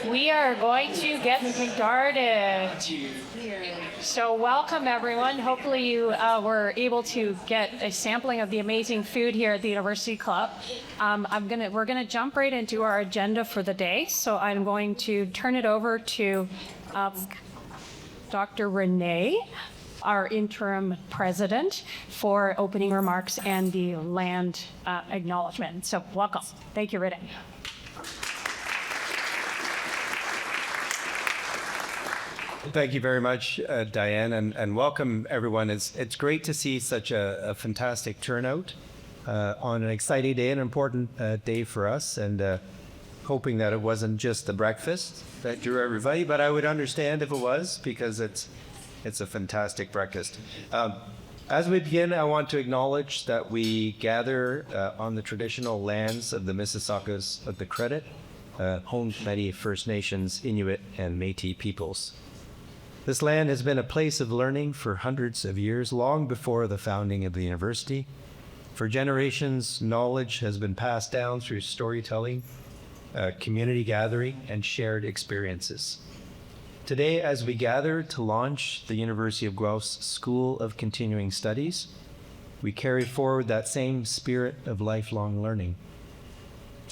We are going to get started. So welcome everyone. Hopefully you were able to get a sampling of the amazing food here at the University Club. We're gonna jump right into our agenda for the day. So I'm going to turn it over to Dr. Renee, our interim president, for opening remarks and the land acknowledgement. So welcome. Thank you, Renee. Thank you very much, Diane, and welcome everyone. It's great to see such a fantastic turnout on an exciting day, an important day for us, and hoping that it wasn't just the breakfast that drew everybody, but I would understand if it was, because it's a fantastic breakfast. As we begin, I want to acknowledge that we gather on the traditional lands of the Mississaugas of the Credit, home to many First Nations, Inuit, and Métis peoples. This land has been a place of learning for hundreds of years, long before the founding of the university. For generations, knowledge has been passed down through storytelling, community gathering, and shared experiences. Today, as we gather to launch the University of Guelph's School of Continuing Studies, we carry forward that same spirit of lifelong learning.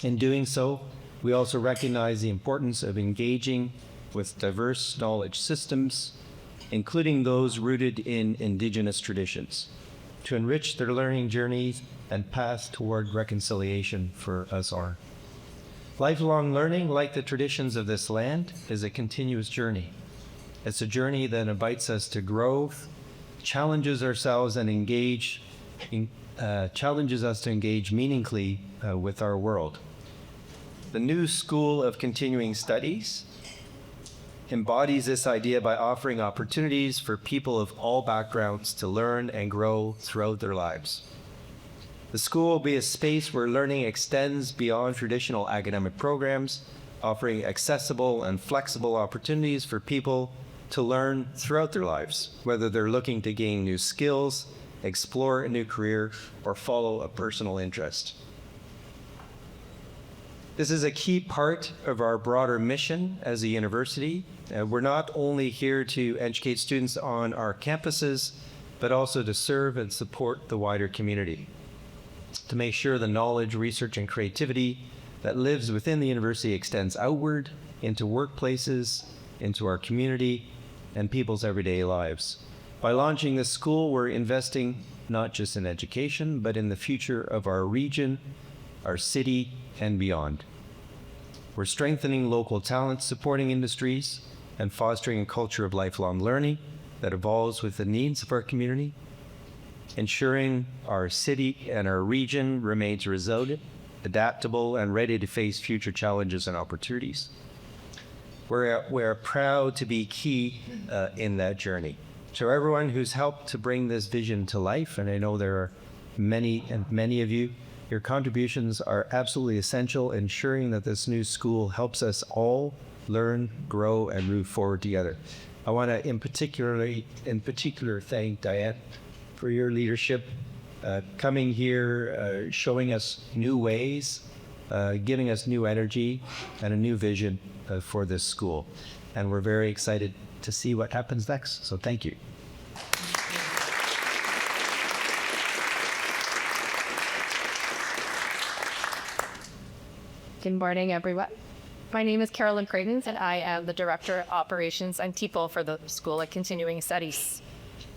In doing so, we also recognize the importance of engaging with diverse knowledge systems, including those rooted in Indigenous traditions, to enrich their learning journeys and path toward reconciliation for us all. Lifelong learning, like the traditions of this land, is a continuous journey. It's a journey that invites us to grow, challenges ourselves and challenges us to engage meaningfully with our world. The new School of Continuing Studies embodies this idea by offering opportunities for people of all backgrounds to learn and grow throughout their lives. The school will be a space where learning extends beyond traditional academic programs, offering accessible and flexible opportunities for people to learn throughout their lives, whether they're looking to gain new skills, explore a new career, or follow a personal interest. This is a key part of our broader mission as a university. We're not only here to educate students on our campuses, but also to serve and support the wider community, to make sure the knowledge, research, and creativity that lives within the university extends outward into workplaces, into our community, and people's everyday lives. By launching this school, we're investing not just in education, but in the future of our region, our city, and beyond. We're strengthening local talent, supporting industries, and fostering a culture of lifelong learning that evolves with the needs of our community, ensuring our city and our region remains resilient, adaptable, and ready to face future challenges and opportunities. We're proud to be key in that journey. So everyone who's helped to bring this vision to life, and I know there are many of you, your contributions are absolutely essential, ensuring that this new school helps us all learn, grow, and move forward together. I want to in particular thank Diane for your leadership, coming here, showing us new ways, giving us new energy and a new vision for this school. And we're very excited to see what happens next. So thank you. Good morning, everyone. My name is Carolyn Creighton, and I am the Director of Operations and People for the School of Continuing Studies.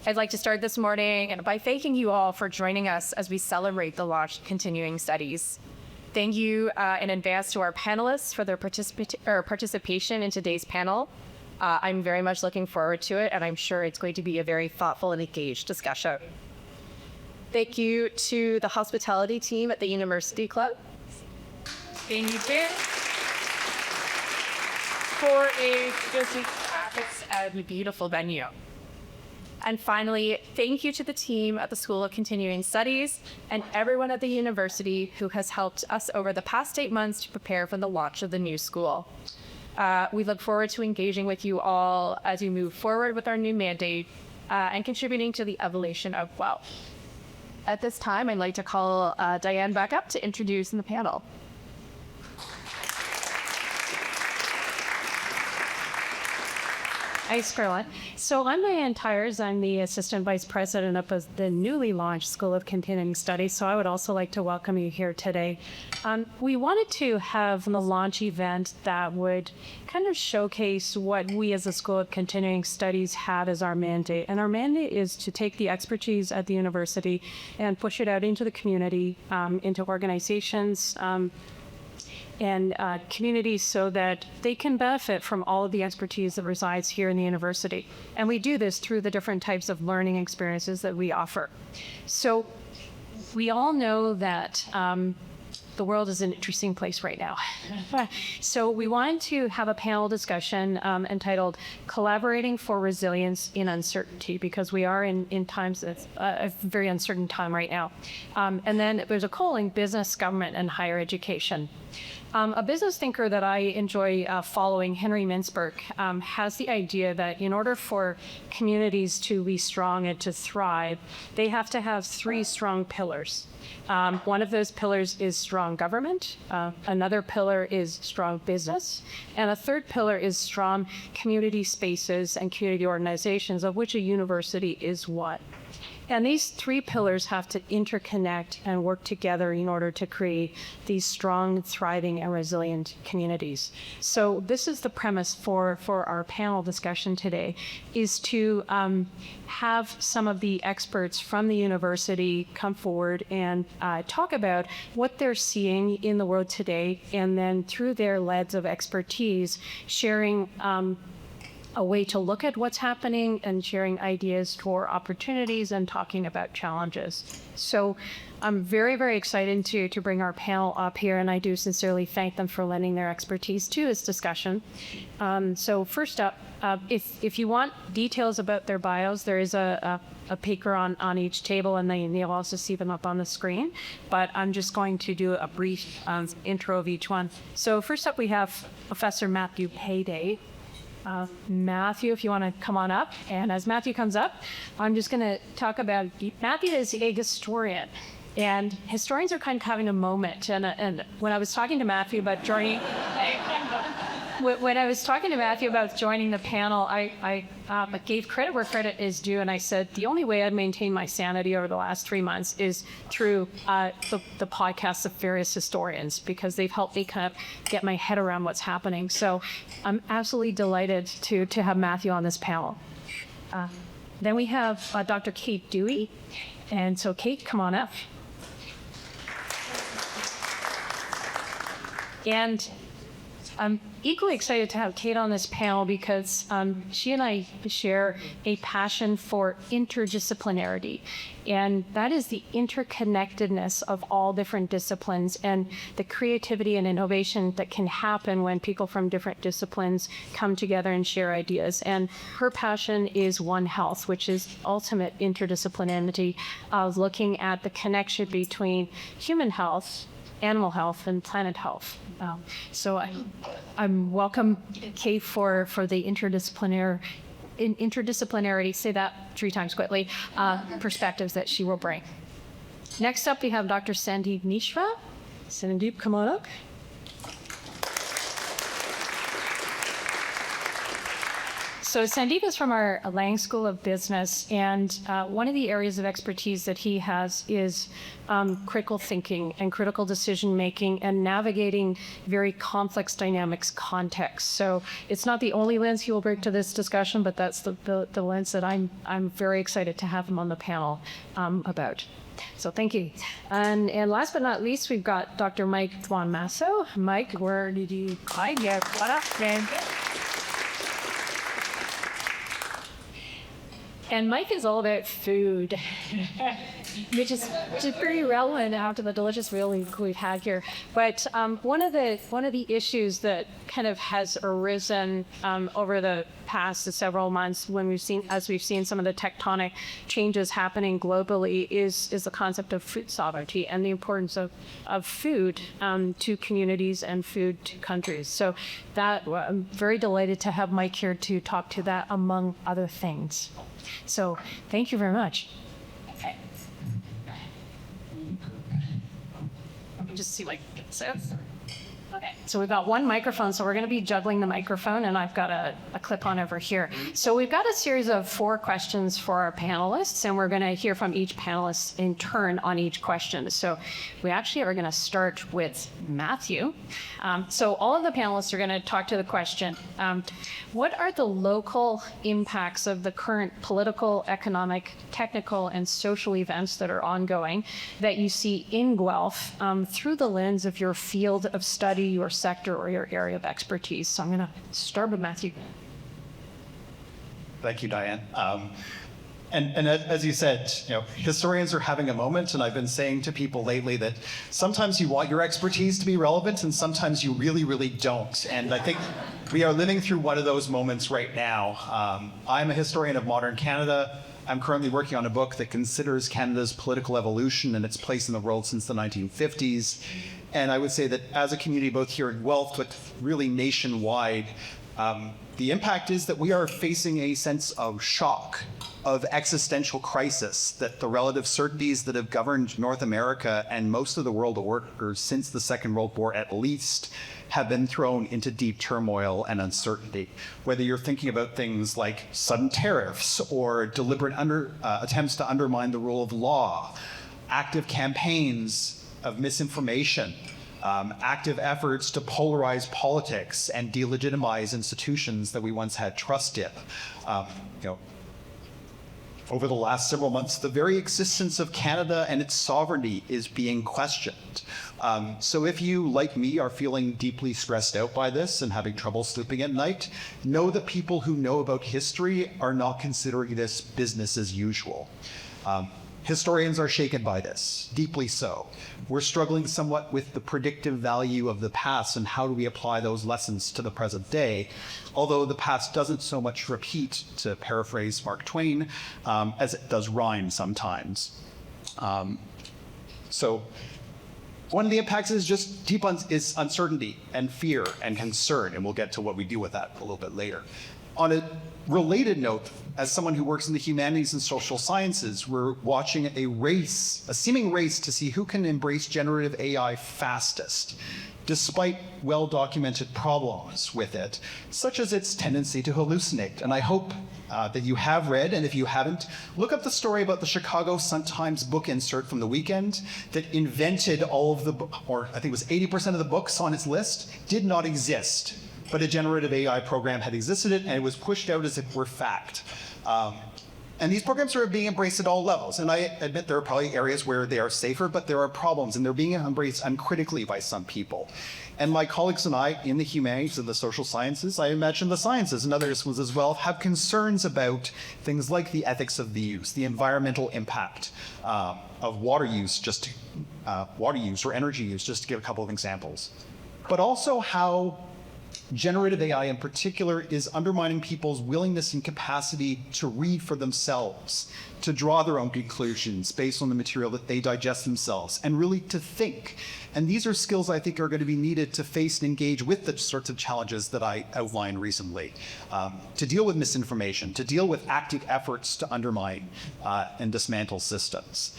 I'd like to start this morning by thanking you all for joining us as we celebrate the launch of Continuing Studies. Thank you in advance to our panelists for their participation in today's panel. I'm very much looking forward to it, and I'm sure it's going to be a very thoughtful and engaged discussion. Thank you to the hospitality team at the University Club. Thank you for a busy practice at a beautiful venue. And finally, thank you to the team at the School of Continuing Studies and everyone at the university who has helped us over the past 8 months to prepare for the launch of the new school. We look forward to engaging with you all as we move forward with our new mandate and contributing to the evolution of Guelph. At this time, I'd like to call Diane back up to introduce the panel. Hi, Scarlett. So I'm Diane Tyers. I'm the Assistant Vice President of the newly launched School of Continuing Studies. So I would also like to welcome you here today. We wanted to have a launch event that would kind of showcase what we as a School of Continuing Studies have as our mandate. And our mandate is to take the expertise at the university and push it out into the community, into organizations, and communities so that they can benefit from all of the expertise that resides here in the university. And we do this through the different types of learning experiences that we offer. So we all know that the world is an interesting place right now. So we wanted to have a panel discussion entitled Collaborating for Resilience in Uncertainty, because we are in times of a very uncertain time right now. And then there's a calling business, government, and higher education. A business thinker that I enjoy following, Henry Mintzberg, has the idea that in order for communities to be strong and to thrive, they have to have three strong pillars. One of those pillars is strong government, another pillar is strong business, and a third pillar is strong community spaces and community organizations, of which a university is one. And these three pillars have to interconnect and work together in order to create these strong, thriving, and resilient communities. So this is the premise for our panel discussion today, is to have some of the experts from the university come forward and talk about what they're seeing in the world today, and then through their lens of expertise, sharing a way to look at what's happening and sharing ideas for opportunities and talking about challenges. So I'm very, very excited to bring our panel up here, and I do sincerely thank them for lending their expertise to this discussion. So first up, if you want details about their bios, there is a paper on each table, and you'll also see them up on the screen. But I'm just going to do a brief intro of each one. So first up, we have Professor Matthew Hayday. Matthew, if you want to come on up. And as Matthew comes up, I'm just going to talk about, Matthew is a historian. And historians are kind of having a moment. And when I was talking to Matthew about joining, the panel, I gave credit where credit is due, and I said the only way I'd maintained my sanity over the last 3 months is through the podcasts of various historians, because they've helped me kind of get my head around what's happening. So I'm absolutely delighted to have Matthew on this panel. Then we have Dr. Cate Dewey. And so Cate, come on up. And I'm equally excited to have Cate on this panel because she and I share a passion for interdisciplinarity. And that is the interconnectedness of all different disciplines and the creativity and innovation that can happen when people from different disciplines come together and share ideas. And her passion is One Health, which is ultimate interdisciplinarity, looking at the connection between human health, animal health, and planet health. So I'm welcome Cate for the interdisciplinarity, say that 3 times quickly, perspectives that she will bring. Next up, we have Dr. Sandeep Mishra. Sandeep, come on up. So Sandeep is from our Lang School of Business, and one of the areas of expertise that he has is critical thinking and critical decision making and navigating very complex dynamics contexts. So it's not the only lens he will bring to this discussion, but that's the lens that I'm very excited to have him on the panel about. So thank you. And last but not least, we've got Dr. Mike Thwan-Masso. Mike, where did you hide? Yeah, what up, man? And Mike is all about food, which is pretty relevant after the delicious meal we've had here. But one of the issues that kind of has arisen over the past several months, as we've seen some of the tectonic changes happening globally, is the concept of food sovereignty and the importance of food to communities and food to countries. So that I'm very delighted to have Mike here to talk to that, among other things. So thank you very much. Okay. Let me just see what it says. Okay, so we've got one microphone, so we're going to be juggling the microphone, and I've got a clip on over here. So we've got a series of 4 questions for our panelists, and we're going to hear from each panelist in turn on each question. So we actually are going to start with Matthew. So all of the panelists are going to talk to the question, what are the local impacts of the current political, economic, technical, and social events that are ongoing that you see in Guelph through the lens of your field of study, your sector, or your area of expertise? So I'm going to start with Matthew. Thank you, Diane. And as you said, historians are having a moment, and I've been saying to people lately that sometimes you want your expertise to be relevant, and sometimes you really, really don't. And I think we are living through one of those moments right now. I'm a historian of modern Canada. I'm currently working on a book that considers Canada's political evolution and its place in the world since the 1950s. And I would say that as a community, both here in Guelph, but really nationwide, the impact is that we are facing a sense of shock, of existential crisis, that the relative certainties that have governed North America and most of the world order since the Second World War at least have been thrown into deep turmoil and uncertainty. Whether you're thinking about things like sudden tariffs or deliberate attempts to undermine the rule of law, active campaigns of misinformation, active efforts to polarize politics and delegitimize institutions that we once had trust in. Over the last several months, the very existence of Canada and its sovereignty is being questioned. So if you, like me, are feeling deeply stressed out by this and having trouble sleeping at night, know that people who know about history are not considering this business as usual. Historians are shaken by this, deeply so. We're struggling somewhat with the predictive value of the past and how do we apply those lessons to the present day, although the past doesn't so much repeat, to paraphrase Mark Twain, as it does rhyme sometimes. So one of the impacts is just is uncertainty and fear and concern, and we'll get to what we do with that a little bit later. On a related note, as someone who works in the humanities and social sciences, we're watching a seeming race to see who can embrace generative AI fastest, despite well-documented problems with it, such as its tendency to hallucinate. And I hope that you have read, and if you haven't, look up the story about the Chicago Sun-Times book insert from the weekend that invented all of the, or I think it was 80% of the books on its list, did not exist. But a generative AI program had existed, and it was pushed out as if it were fact. And these programs are being embraced at all levels. And I admit there are probably areas where they are safer, but there are problems, and they're being embraced uncritically by some people. And my colleagues and I in the humanities and the social sciences, I imagine the sciences and other disciplines as well, have concerns about things like the ethics of the use, the environmental impact of water use or energy use, just to give a couple of examples. But also how generative AI in particular is undermining people's willingness and capacity to read for themselves, to draw their own conclusions based on the material that they digest themselves, and really to think. And these are skills I think are going to be needed to face and engage with the sorts of challenges that I outlined recently, to deal with misinformation, to deal with active efforts to undermine and dismantle systems.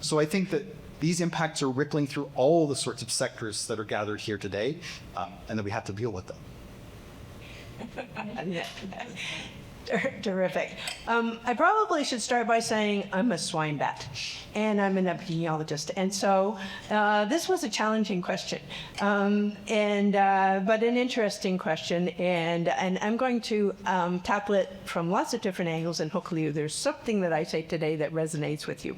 So I think that these impacts are rippling through all the sorts of sectors that are gathered here today, and that we have to deal with them. Terrific. I probably should start by saying I'm a swine vet, and I'm an epidemiologist. And so this was a challenging question, but an interesting question. And I'm going to tackle it from lots of different angles, and hopefully there's something that I say today that resonates with you.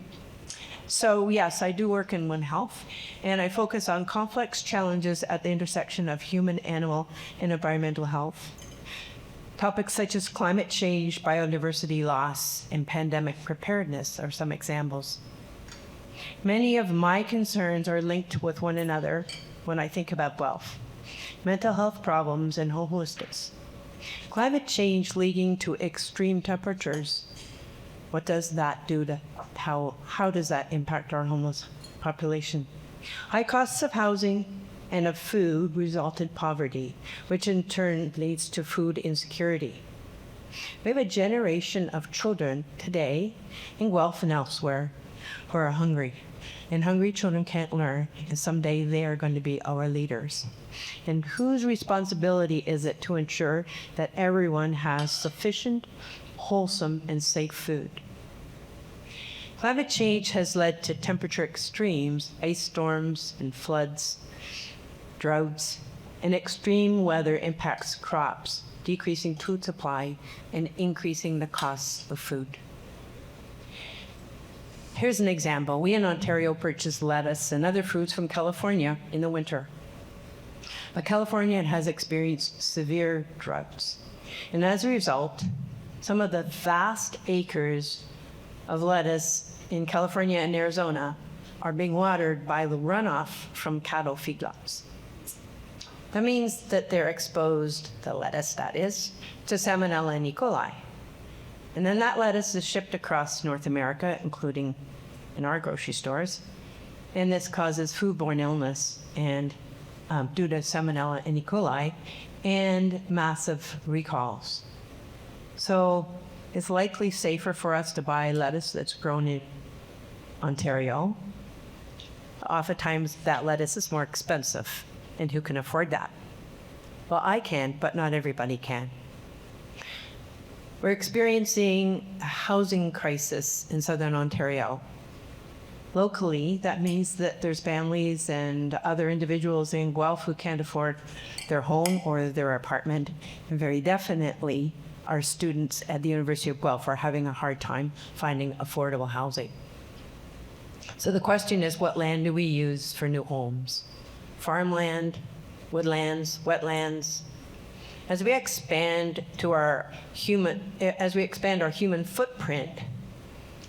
So yes, I do work in One Health, and I focus on complex challenges at the intersection of human, animal, and environmental health. Topics such as climate change, biodiversity loss, and pandemic preparedness are some examples. Many of my concerns are linked with one another when I think about Guelph. Mental health problems and homelessness. Climate change leading to extreme temperatures. What does that do to how does that impact our homeless population? High costs of housing and of food result in poverty, which in turn leads to food insecurity. We have a generation of children today in Guelph and elsewhere who are hungry. And hungry children can't learn, and someday they are going to be our leaders. And whose responsibility is it to ensure that everyone has sufficient, wholesome, and safe food? Climate change has led to temperature extremes, ice storms and floods, droughts, and extreme weather impacts crops, decreasing food supply and increasing the costs of food. Here's an example. We in Ontario purchase lettuce and other fruits from California in the winter. But California has experienced severe droughts. And as a result, some of the vast acres of lettuce in California and Arizona are being watered by the runoff from cattle feedlots. That means that they're exposed, the lettuce that is, to Salmonella and E. coli. And then that lettuce is shipped across North America, including in our grocery stores. And this causes foodborne illness and due to Salmonella and E. coli and massive recalls. So it's likely safer for us to buy lettuce that's grown in Ontario. Oftentimes that lettuce is more expensive, and who can afford that? Well, I can, but not everybody can. We're experiencing a housing crisis in Southern Ontario. Locally, that means that there's families and other individuals in Guelph who can't afford their home or their apartment. And very definitely, our students at the University of Guelph are having a hard time finding affordable housing. So the question is, what land do we use for new homes? Farmland, woodlands, wetlands. As we expand our human footprint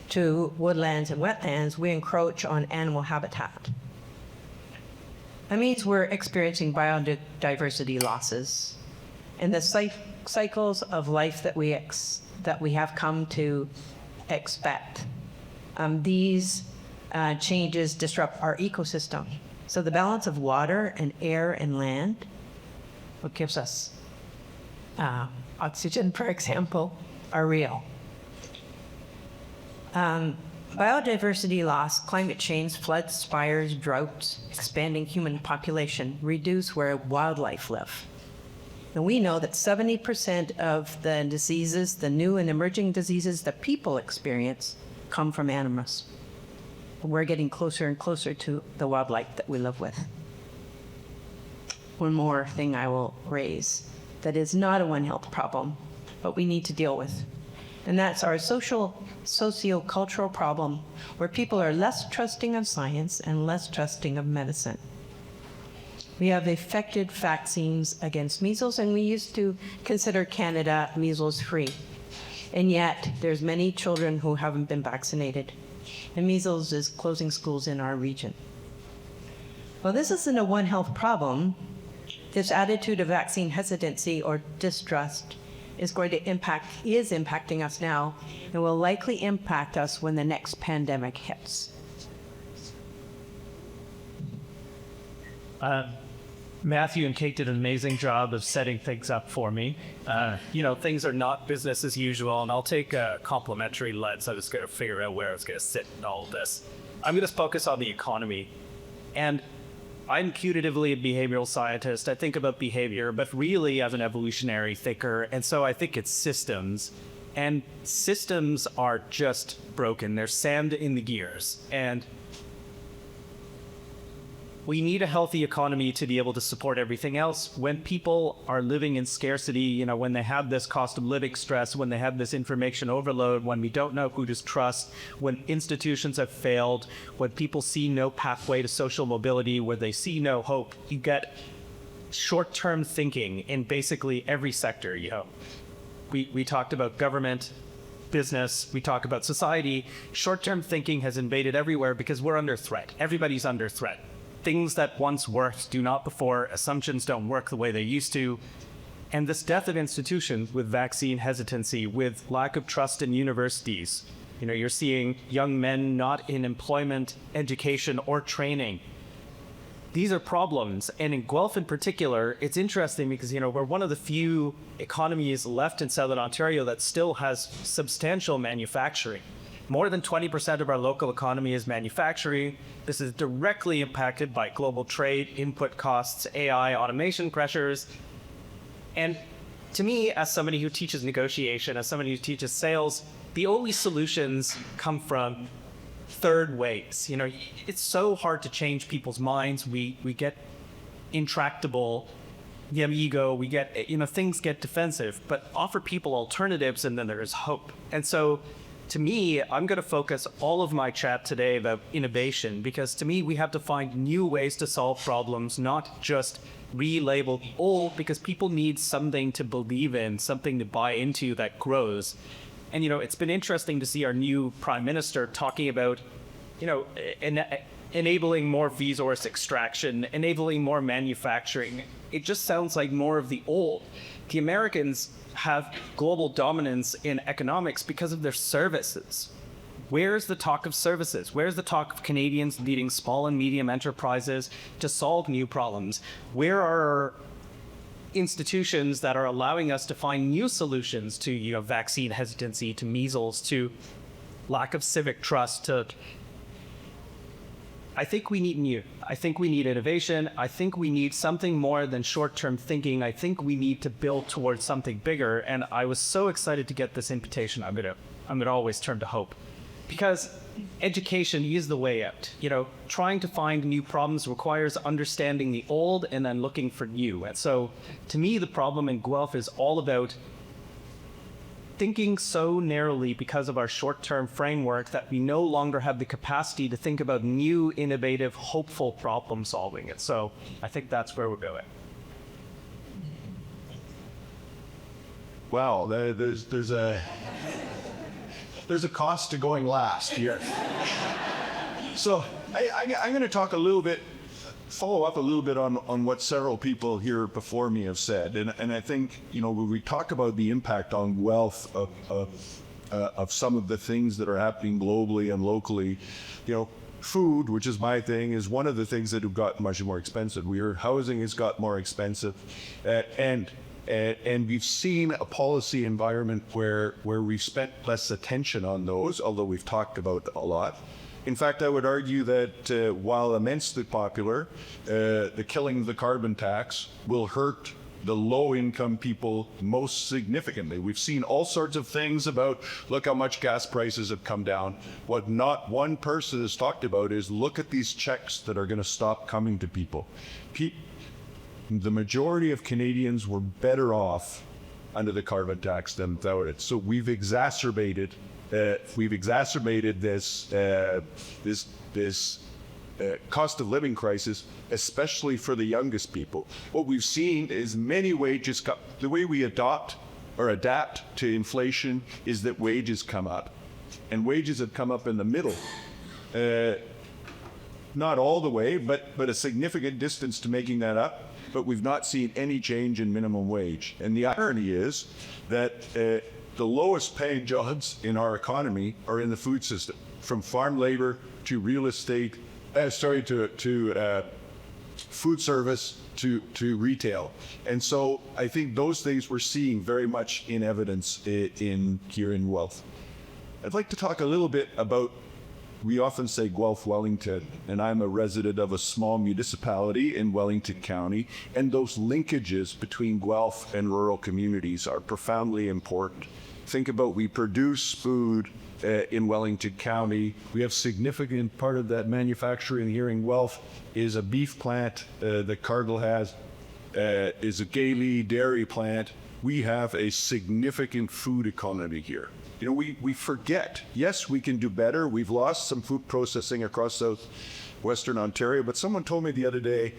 to woodlands and wetlands, we encroach on animal habitat. That means we're experiencing biodiversity losses, and the cycles of life that we have come to expect. These changes disrupt our ecosystem. So the balance of water and air and land, what gives us oxygen, for example, are real. Biodiversity loss, climate change, floods, fires, droughts, expanding human population reduce where wildlife live. And we know that 70% of the diseases, the new and emerging diseases that people experience, come from animals. We're getting closer and closer to the wildlife that we live with. One more thing I will raise that is not a One Health problem, but we need to deal with. And that's our socio-cultural problem, where people are less trusting of science and less trusting of medicine. We have effective vaccines against measles, and we used to consider Canada measles-free. And yet, there's many children who haven't been vaccinated. And measles is closing schools in our region. Well, this isn't a One Health problem. This attitude of vaccine hesitancy or distrust is impacting us now, and will likely impact us when the next pandemic hits. Matthew and Cate did an amazing job of setting things up for me. Things are not business as usual, and I'll take a complimentary lens. I'm just going to figure out where I was going to sit in all of this. I'm going to focus on the economy. And I'm putatively a behavioral scientist. I think about behavior, but really as an evolutionary thinker. And so I think it's systems. And systems are just broken. They're sand in the gears. And we need a healthy economy to be able to support everything else. When people are living in scarcity, when they have this cost of living stress, when they have this information overload, when we don't know who to trust, when institutions have failed, when people see no pathway to social mobility, where they see no hope, you get short-term thinking in basically every sector. We talked about government, business, we talk about society. Short-term thinking has invaded everywhere because we're under threat. Everybody's under threat. Things that once worked do not before. Assumptions don't work the way they used to. And this death of institutions with vaccine hesitancy, with lack of trust in universities. You're seeing young men not in employment, education, or training. These are problems. And in Guelph in particular, it's interesting because, we're one of the few economies left in Southern Ontario that still has substantial manufacturing. More than 20% of our local economy is manufacturing. This is directly impacted by global trade, input costs, AI, automation pressures. And to me, as somebody who teaches negotiation, as somebody who teaches sales, the only solutions come from third ways. You know, it's so hard to change people's minds. We get intractable, we have ego, we get, you know, things get defensive, but offer people alternatives and then there is hope. And so to me, I'm going to focus all of my chat today about innovation, because to me, we have to find new ways to solve problems, not just relabel the old, because people need something to believe in, something to buy into that grows. And, you know, it's been interesting to see our new prime minister talking about, you know, enabling more resource extraction, enabling more manufacturing. It just sounds like more of the old. The Americans have global dominance in economics because of their services. Where's the talk of services? Where's the talk of Canadians leading small and medium enterprises to solve new problems? Where are institutions that are allowing us to find new solutions to, you know, vaccine hesitancy, to measles, to lack of civic trust, to... I think we need new. I think we need innovation. I think we need something more than short-term thinking. I think we need to build towards something bigger. And I was so excited to get this invitation. I'm gonna always turn to hope, because education is the way out. You know, trying to find new problems requires understanding the old and then looking for new. And so, to me, the problem in Guelph is all about thinking so narrowly because of our short-term framework that we no longer have the capacity to think about new, innovative, hopeful problem solving. And so I think that's where we're going. Wow, there's a cost to going last here. So I'm going to talk a little bit, follow up a little bit on what several people here before me have said. And I think, you know, when we talk about the impact on wealth of some of the things that are happening globally and locally, you know, food, which is my thing, is one of the things that have gotten much more expensive. Housing has got more expensive, and we've seen a policy environment where we've spent less attention on those, although we've talked about a lot. In fact, I would argue that while immensely popular, the killing of the carbon tax will hurt the low-income people most significantly. We've seen all sorts of things about, look how much gas prices have come down. What not one person has talked about is, look at these checks that are going to stop coming to people. The majority of Canadians were better off under the carbon tax than without it. So we've exacerbated this cost of living crisis, especially for the youngest people. What we've seen is many wages the way we adapt to inflation is that wages come up, and wages have come up in the middle. Not all the way, but a significant distance to making that up. But we've not seen any change in minimum wage. And the irony is that the lowest paying jobs in our economy are in the food system, from farm labor to real estate, to food service to retail. And so I think those things we're seeing very much in evidence here in Guelph. I'd like to talk a little bit about, we often say Guelph, Wellington, and I'm a resident of a small municipality in Wellington County, and those linkages between Guelph and rural communities are profoundly important. Think about, we produce food in Wellington County. We have significant part of that manufacturing here in Guelph is a beef plant that Cargill has, is a Gailey dairy plant. We have a significant food economy here. You know, we forget, yes, we can do better. We've lost some food processing across southwestern Ontario, but someone told me the other day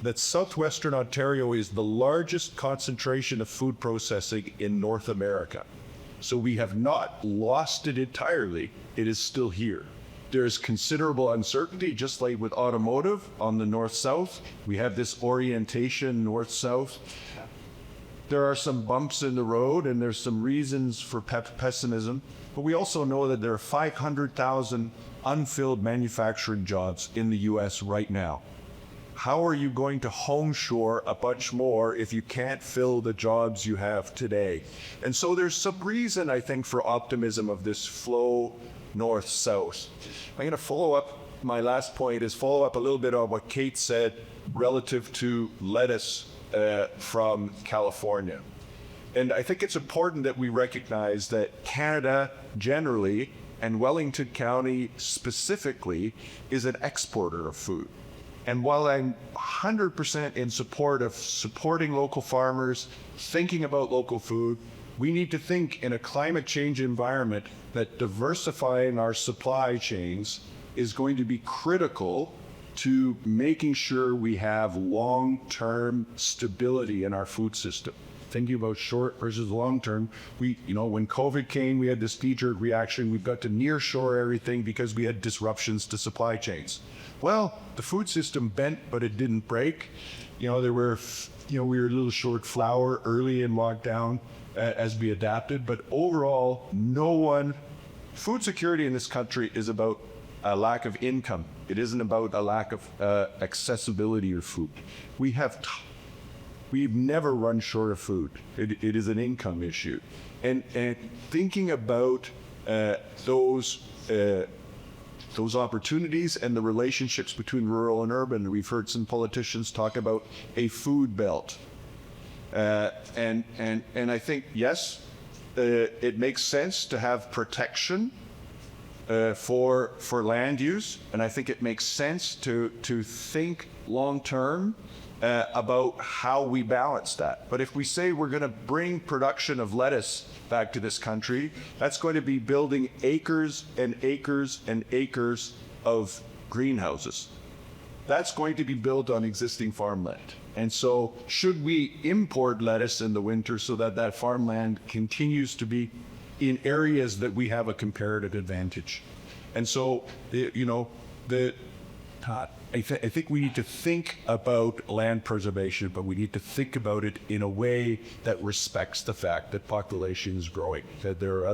that southwestern Ontario is the largest concentration of food processing in North America. So we have not lost it entirely. It is still here. There's considerable uncertainty, just like with automotive on the north-south. We have this orientation north-south. There are some bumps in the road, and there's some reasons for pessimism. But we also know that there are 500,000 unfilled manufacturing jobs in the U.S. right now. How are you going to homeshore a bunch more if you can't fill the jobs you have today? And so there's some reason, I think, for optimism of this flow north-south. I'm going to follow up, my last point is follow up a little bit on what Cate said relative to lettuce from California. And I think it's important that we recognize that Canada generally, and Wellington County specifically, is an exporter of food. And while I'm 100% in support of supporting local farmers, thinking about local food, we need to think in a climate change environment that diversifying our supply chains is going to be critical to making sure we have long-term stability in our food system. Thinking about short versus long-term, when COVID came, we had this knee-jerk reaction. We've got to near-shore everything because we had disruptions to supply chains. Well, the food system bent, but it didn't break. We were a little short flour early in lockdown as we adapted, but overall, food security in this country is about a lack of income. It isn't about a lack of accessibility of food. We've never run short of food. It is an income issue. And thinking about those opportunities and the relationships between rural and urban, we've heard some politicians talk about a food belt. And I think, yes, it makes sense to have protection for land use, and I think it makes sense to think long-term about how we balance that. But if we say we're going to bring production of lettuce back to this country, that's going to be building acres and acres and acres of greenhouses. That's going to be built on existing farmland. And so should we import lettuce in the winter so that that farmland continues to be in areas that we have a comparative advantage? And so, I think we need to think about land preservation, but we need to think about it in a way that respects the fact that population is growing, that there are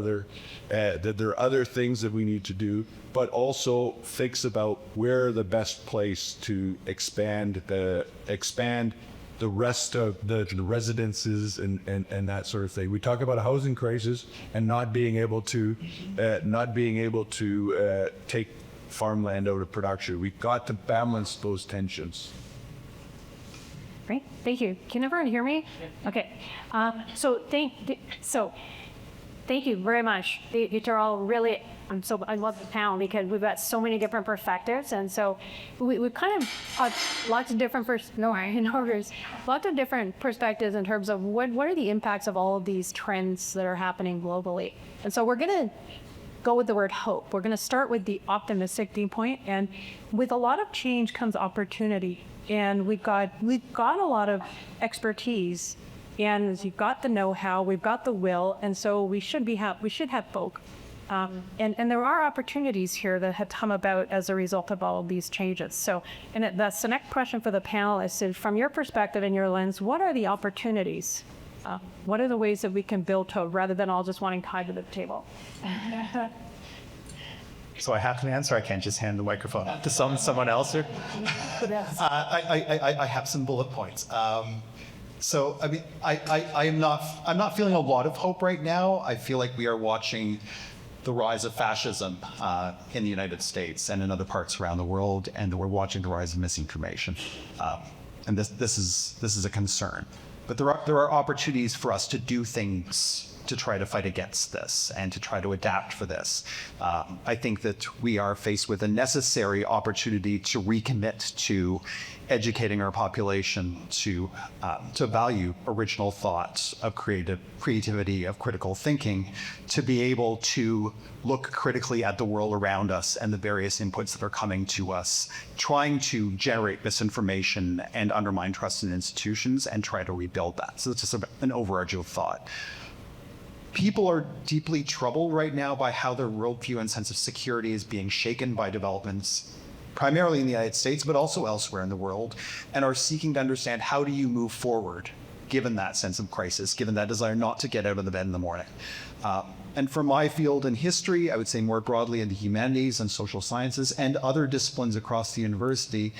other things that we need to do, but also thinks about where the best place to expand the rest of the residences and that sort of thing. We talk about a housing crisis and not being able to take farmland out of production. We've got to balance those tensions. Great, thank you. Can everyone hear me? Okay. So thank you very much. You are all really. I love the panel because we've got so many different perspectives, and so we kind of lots of different lots of different perspectives in terms of what are the impacts of all of these trends that are happening globally. And so we're going to go with the word hope. We're going to start with the optimistic viewpoint, and with a lot of change comes opportunity. And we've got a lot of expertise, and you've got the know-how, we've got the will, and so we should have both. And there are opportunities here that have come about as a result of all of these changes. So, that's the next question for the panelists is, from your perspective and your lens, what are the opportunities? What are the ways that we can build Toad rather than all just wanting Tide to the table? So I have to answer. I can't just hand the microphone to someone else. Or I have some bullet points. I'm not feeling a lot of hope right now. I feel like we are watching the rise of fascism in the United States and in other parts around the world, and we're watching the rise of misinformation. And this is a concern. But there are opportunities for us to do things to try to fight against this and to try to adapt for this. I think that we are faced with a necessary opportunity to recommit to educating our population to value original thoughts, of creativity, of critical thinking, to be able to look critically at the world around us and the various inputs that are coming to us, trying to generate misinformation and undermine trust in institutions and try to rebuild that. So it's just an overarching thought. People are deeply troubled right now by how their worldview and sense of security is being shaken by developments, primarily in the United States, but also elsewhere in the world, and are seeking to understand, how do you move forward given that sense of crisis, given that desire not to get out of the bed in the morning. And for my field in history, I would say more broadly in the humanities and social sciences and other disciplines across the university,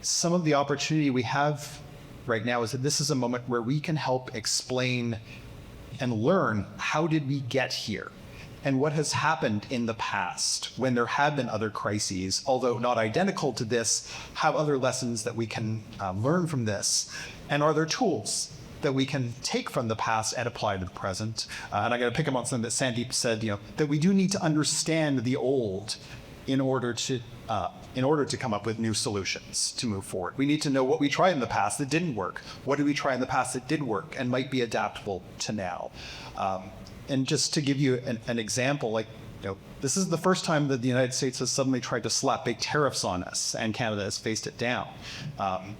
some of the opportunity we have right now is that this is a moment where we can help explain and learn, how did we get here? and what has happened in the past when there have been other crises, although not identical to this, have other lessons that we can learn from this? And are there tools that we can take from the past and apply to the present? And I'm going to pick up on something that Sandeep said, that we do need to understand the old in order to come up with new solutions to move forward. We need to know what we tried in the past that didn't work. What did we try in the past that did work and might be adaptable to now? And just to give you an example, this is the first time that the United States has suddenly tried to slap big tariffs on us, and Canada has faced it down.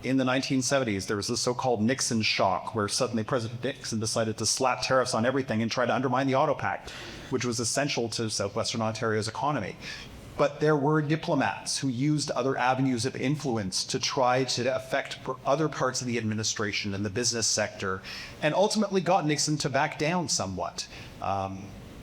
In the 1970s, there was the so-called Nixon shock, where suddenly President Nixon decided to slap tariffs on everything and try to undermine the Auto Pact, which was essential to Southwestern Ontario's economy. But there were diplomats who used other avenues of influence to try to affect other parts of the administration and the business sector, and ultimately got Nixon to back down somewhat.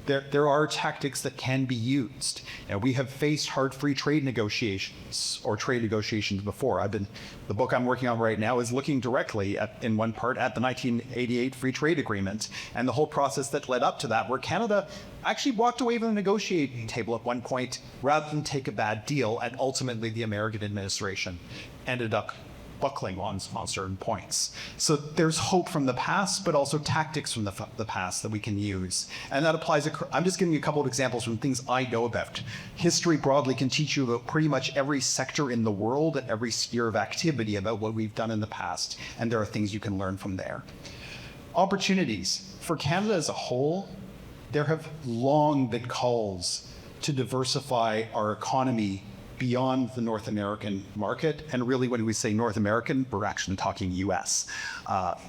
There are tactics that can be used. We have faced hard free trade negotiations or trade negotiations before. The book I'm working on right now is looking directly in one part at the 1988 Free Trade Agreement and the whole process that led up to that, where Canada actually walked away from the negotiating table at one point rather than take a bad deal, and ultimately the American administration ended up buckling on certain points. So there's hope from the past, but also tactics from the past that we can use. And that applies, I'm just giving you a couple of examples from things I know about. History broadly can teach you about pretty much every sector in the world and every sphere of activity about what we've done in the past. And there are things you can learn from there. Opportunities. For Canada as a whole, there have long been calls to diversify our economy beyond the North American market. And really, when we say North American, we're actually talking US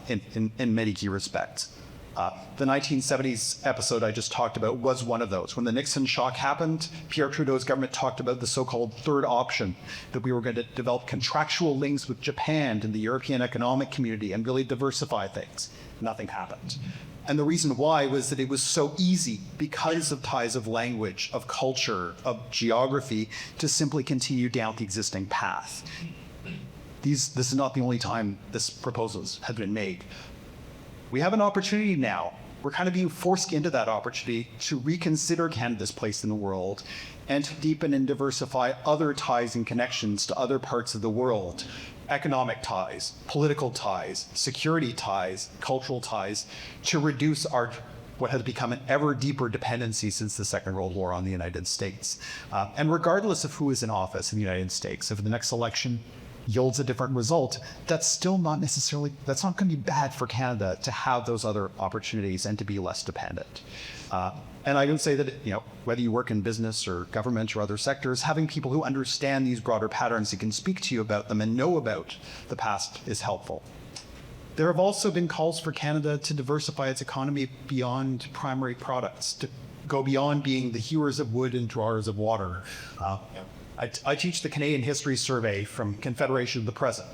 in many key respects. The 1970s episode I just talked about was one of those. When the Nixon shock happened, Pierre Trudeau's government talked about the so-called third option, that we were going to develop contractual links with Japan and the European Economic Community and really diversify things. Nothing happened. And the reason why was that it was so easy, because of ties of language, of culture, of geography, to simply continue down the existing path. This is not the only time this proposals have been made. We have an opportunity now. We're kind of being forced into that opportunity to reconsider Canada's place in the world and to deepen and diversify other ties and connections to other parts of the world. Economic ties, political ties, security ties, cultural ties, to reduce what has become an ever deeper dependency since the Second World War on the United States. And regardless of who is in office in the United States, if the next election yields a different result, that's not going to be bad for Canada to have those other opportunities and to be less dependent. And I can say that, whether you work in business or government or other sectors, having people who understand these broader patterns and can speak to you about them and know about the past is helpful. There have also been calls for Canada to diversify its economy beyond primary products, to go beyond being the hewers of wood and drawers of water. I teach the Canadian History Survey from Confederation to the present.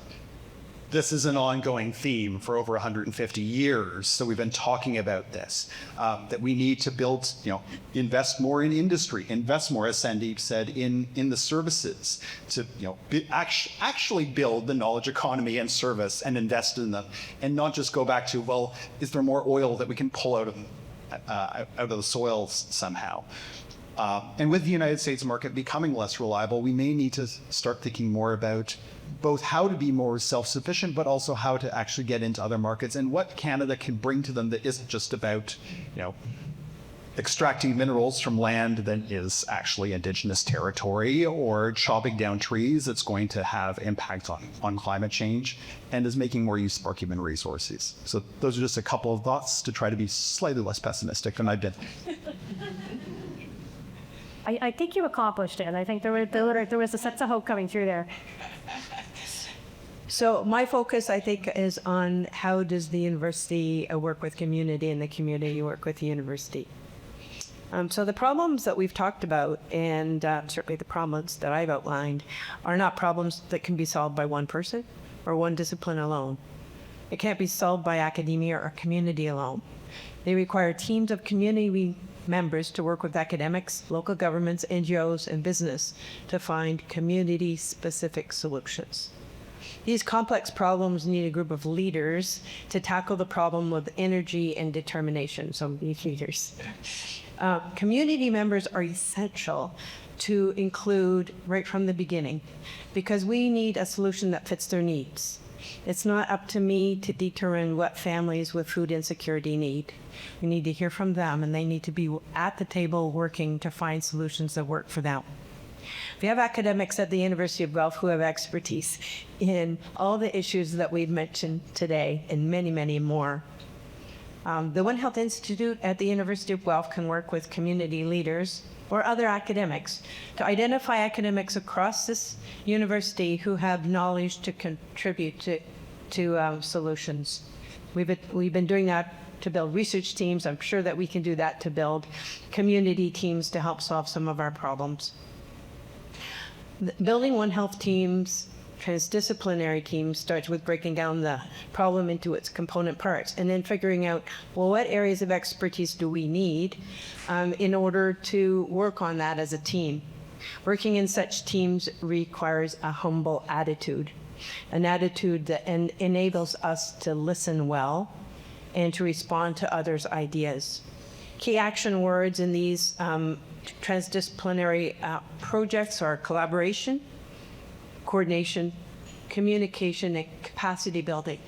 This is an ongoing theme for over 150 years. So we've been talking about this, that we need to build, invest more in industry, invest more, as Sandeep said, in the services, to actually build the knowledge economy and service and invest in them, and not just go back to, well, is there more oil that we can pull out of the soil somehow? And with the United States market becoming less reliable, we may need to start thinking more about both how to be more self-sufficient, but also how to actually get into other markets and what Canada can bring to them that isn't just about, extracting minerals from land that is actually Indigenous territory, or chopping down trees that's going to have impact on climate change, and is making more use of our human resources. So those are just a couple of thoughts to try to be slightly less pessimistic than I've been. I think you accomplished it, and I think there was a sense of hope coming through there. So my focus, I think, is on how does the university work with community and the community work with the university. So the problems that we've talked about, and certainly the problems that I've outlined, are not problems that can be solved by one person or one discipline alone. It can't be solved by academia or community alone. They require teams of community members to work with academics, local governments, NGOs, and business to find community-specific solutions. These complex problems need a group of leaders to tackle the problem with energy and determination, so we need leaders. Community members are essential to include right from the beginning because we need a solution that fits their needs. It's not up to me to determine what families with food insecurity need. We need to hear from them, and they need to be at the table working to find solutions that work for them. We have academics at the University of Guelph who have expertise in all the issues that we've mentioned today and many, many more. The One Health Institute at the University of Guelph can work with community leaders or other academics to identify academics across this university who have knowledge to contribute to solutions. We've been doing that to build research teams. I'm sure that we can do that to build community teams to help solve some of our problems. Building One Health teams, transdisciplinary teams, starts with breaking down the problem into its component parts and then figuring out, well, what areas of expertise do we need in order to work on that as a team. Working in such teams requires a humble attitude, an attitude that enables us to listen well and to respond to others' ideas. Key action words in these transdisciplinary projects are collaboration, coordination, communication, and capacity building.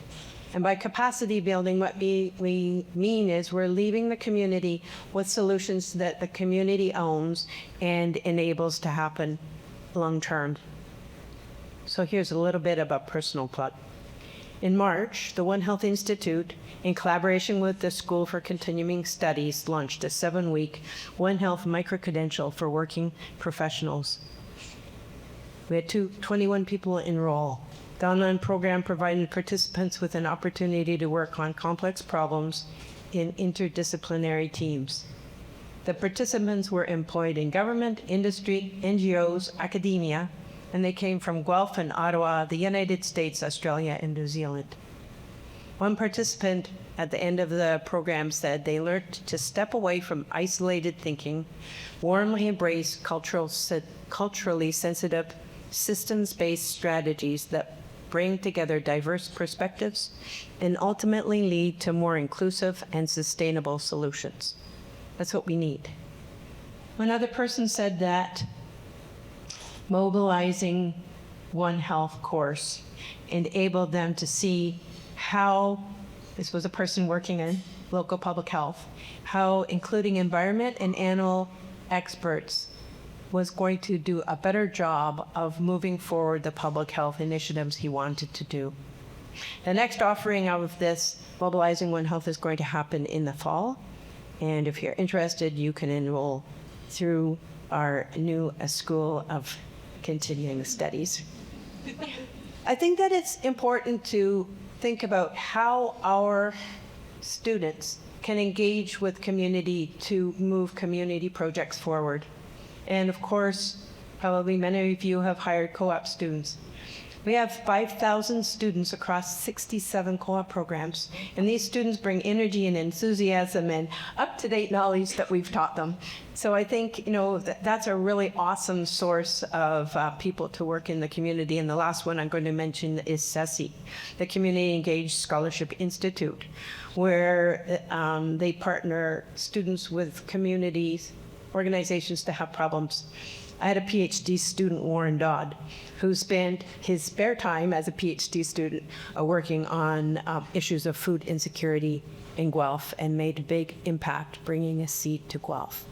And by capacity building, what we mean is we're leaving the community with solutions that the community owns and enables to happen long term. So here's a little bit of a personal plug. In March, the One Health Institute, in collaboration with the School for Continuing Studies, launched a 7-week One Health micro-credential for working professionals. We had 21 people enroll. The online program provided participants with an opportunity to work on complex problems in interdisciplinary teams. The participants were employed in government, industry, NGOs, academia, and they came from Guelph and Ottawa, the United States, Australia, and New Zealand. One participant at the end of the program said they learned to step away from isolated thinking, warmly embrace culturally sensitive, systems-based strategies that bring together diverse perspectives and ultimately lead to more inclusive and sustainable solutions. That's what we need. Another person said that mobilizing One Health course enabled them to see how, this was a person working in local public health, how including environment and animal experts was going to do a better job of moving forward the public health initiatives he wanted to do. The next offering of this Mobilizing One Health is going to happen in the fall. And if you're interested, you can enroll through our new School of Continuing Studies. I think that it's important to think about how our students can engage with community to move community projects forward. And of course, probably many of you have hired co-op students. We have 5,000 students across 67 co-op programs, and these students bring energy and enthusiasm and up-to-date knowledge that we've taught them. So I think, that's a really awesome source of people to work in the community. And the last one I'm going to mention is CESI, the Community Engaged Scholarship Institute, where they partner students with communities, organizations to have problems. I had a PhD student, Warren Dodd, who spent his spare time as a PhD student working on issues of food insecurity in Guelph and made a big impact bringing a seed to Guelph.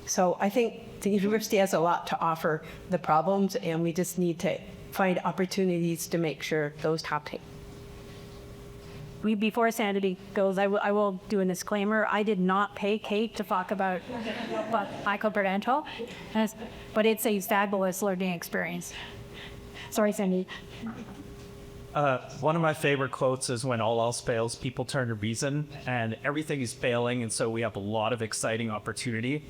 So I think the university has a lot to offer the problems, and we just need to find opportunities to make sure those happen. Before Sandeep goes, I will do a disclaimer. I did not pay Cate to talk about micro-credential, but it's a fabulous learning experience. Sorry, Sandeep. One of my favorite quotes is when all else fails, people turn to reason, and everything is failing, and so we have a lot of exciting opportunity.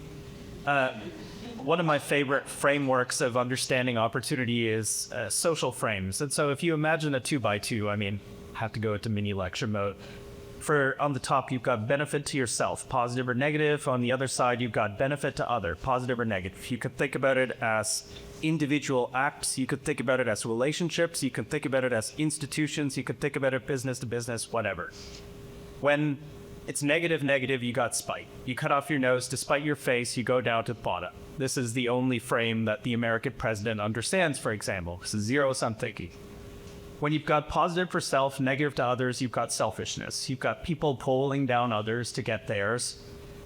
One of my favorite frameworks of understanding opportunity is social frames. And so if you imagine a 2x2, have to go into mini lecture mode. On the top, you've got benefit to yourself, positive or negative. On the other side, you've got benefit to other, positive or negative. You could think about it as individual acts. You could think about it as relationships. You could think about it as institutions. You could think about it business to business, whatever. When It's negative, negative, you got spite. You cut off your nose, despite your face, you go down to the bottom. This is the only frame that the American president understands, for example. This is zero-sum thinking. When you've got positive for self, negative to others, you've got selfishness. You've got people pulling down others to get theirs.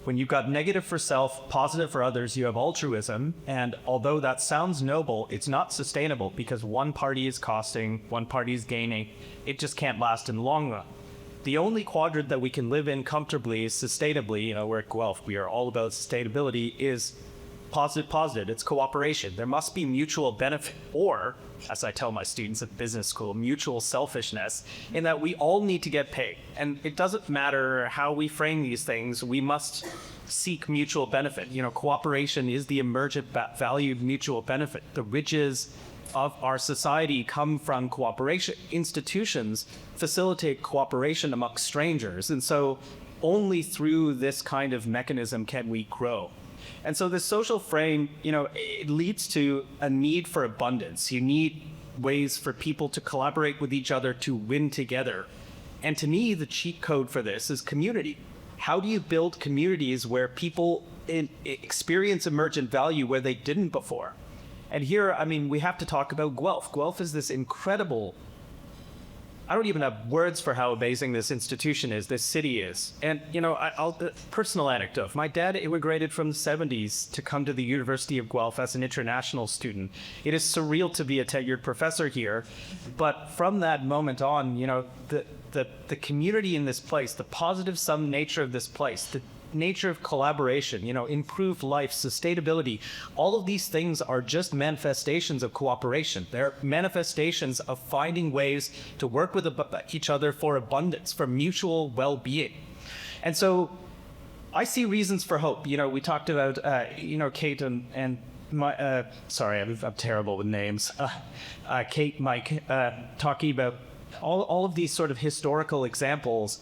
When you've got negative for self, positive for others, you have altruism. And although that sounds noble, it's not sustainable because one party is costing, one party is gaining. It just can't last in the long run. The only quadrant that we can live in comfortably, sustainably, we're at Guelph, we are all about sustainability, is positive, positive. It's cooperation. There must be mutual benefit, or, as I tell my students at business school, mutual selfishness, in that we all need to get paid. And it doesn't matter how we frame these things, we must seek mutual benefit. Cooperation is the emergent valued mutual benefit. The riches of our society come from cooperation. Institutions facilitate cooperation amongst strangers. And so only through this kind of mechanism can we grow. And so this social frame, it leads to a need for abundance. You need ways for people to collaborate with each other to win together. And to me, the cheat code for this is community. How do you build communities where people experience emergent value where they didn't before? And here, we have to talk about Guelph. Guelph is this incredible, I don't even have words for how amazing this institution is, this city is. And, personal anecdote. My dad immigrated from the 70s to come to the University of Guelph as an international student. It is surreal to be a tenured professor here. But from that moment on, the community in this place, the positive sum nature of this place, the nature of collaboration, improved life, sustainability, all of these things are just manifestations of cooperation. They're manifestations of finding ways to work with each other for abundance, for mutual well-being. And so I see reasons for hope. We talked about, Cate and my, sorry, I'm terrible with names. Cate, Mike, talking about all of these sort of historical examples,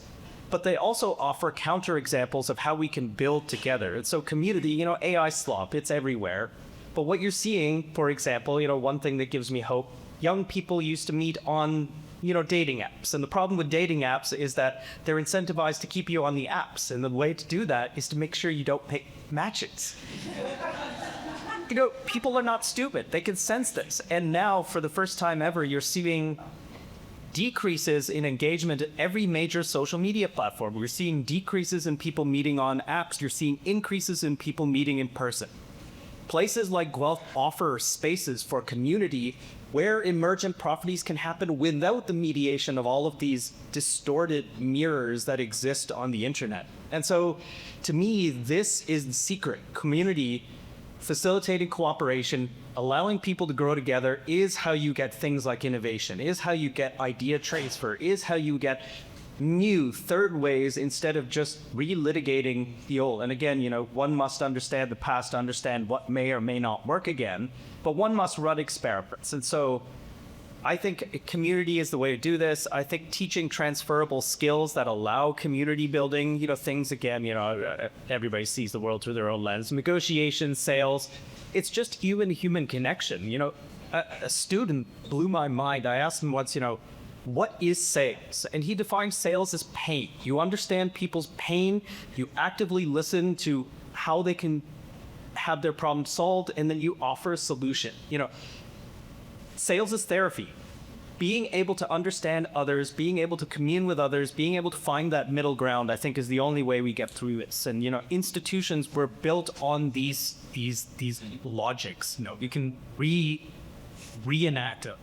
but they also offer counterexamples of how we can build together. And so community, AI slop, it's everywhere. But what you're seeing, for example, one thing that gives me hope, young people used to meet on, dating apps. And the problem with dating apps is that they're incentivized to keep you on the apps. And the way to do that is to make sure you don't make matches. People are not stupid. They can sense this. And now, for the first time ever, you're seeing decreases in engagement at every major social media platform. We're seeing decreases in people meeting on apps. You're seeing increases in people meeting in person. Places like Guelph offer spaces for community where emergent properties can happen without the mediation of all of these distorted mirrors that exist on the internet. And so, to me, this is the secret. Community, facilitating cooperation, allowing people to grow together is how you get things like innovation, is how you get idea transfer, is how you get new third ways instead of just relitigating the old. And again, one must understand the past to understand what may or may not work again, but one must run experiments. And so I think community is the way to do this. I think teaching transferable skills that allow community building, things again, everybody sees the world through their own lens. Negotiation, sales, it's just human connection. A student blew my mind. I asked him once, what is sales? And he defined sales as pain. You understand people's pain, you actively listen to how they can have their problem solved, and then you offer a solution. Sales is therapy. Being able to understand others, being able to commune with others, being able to find that middle ground, I think is the only way we get through this. And, institutions were built on these logics. You can reenact them.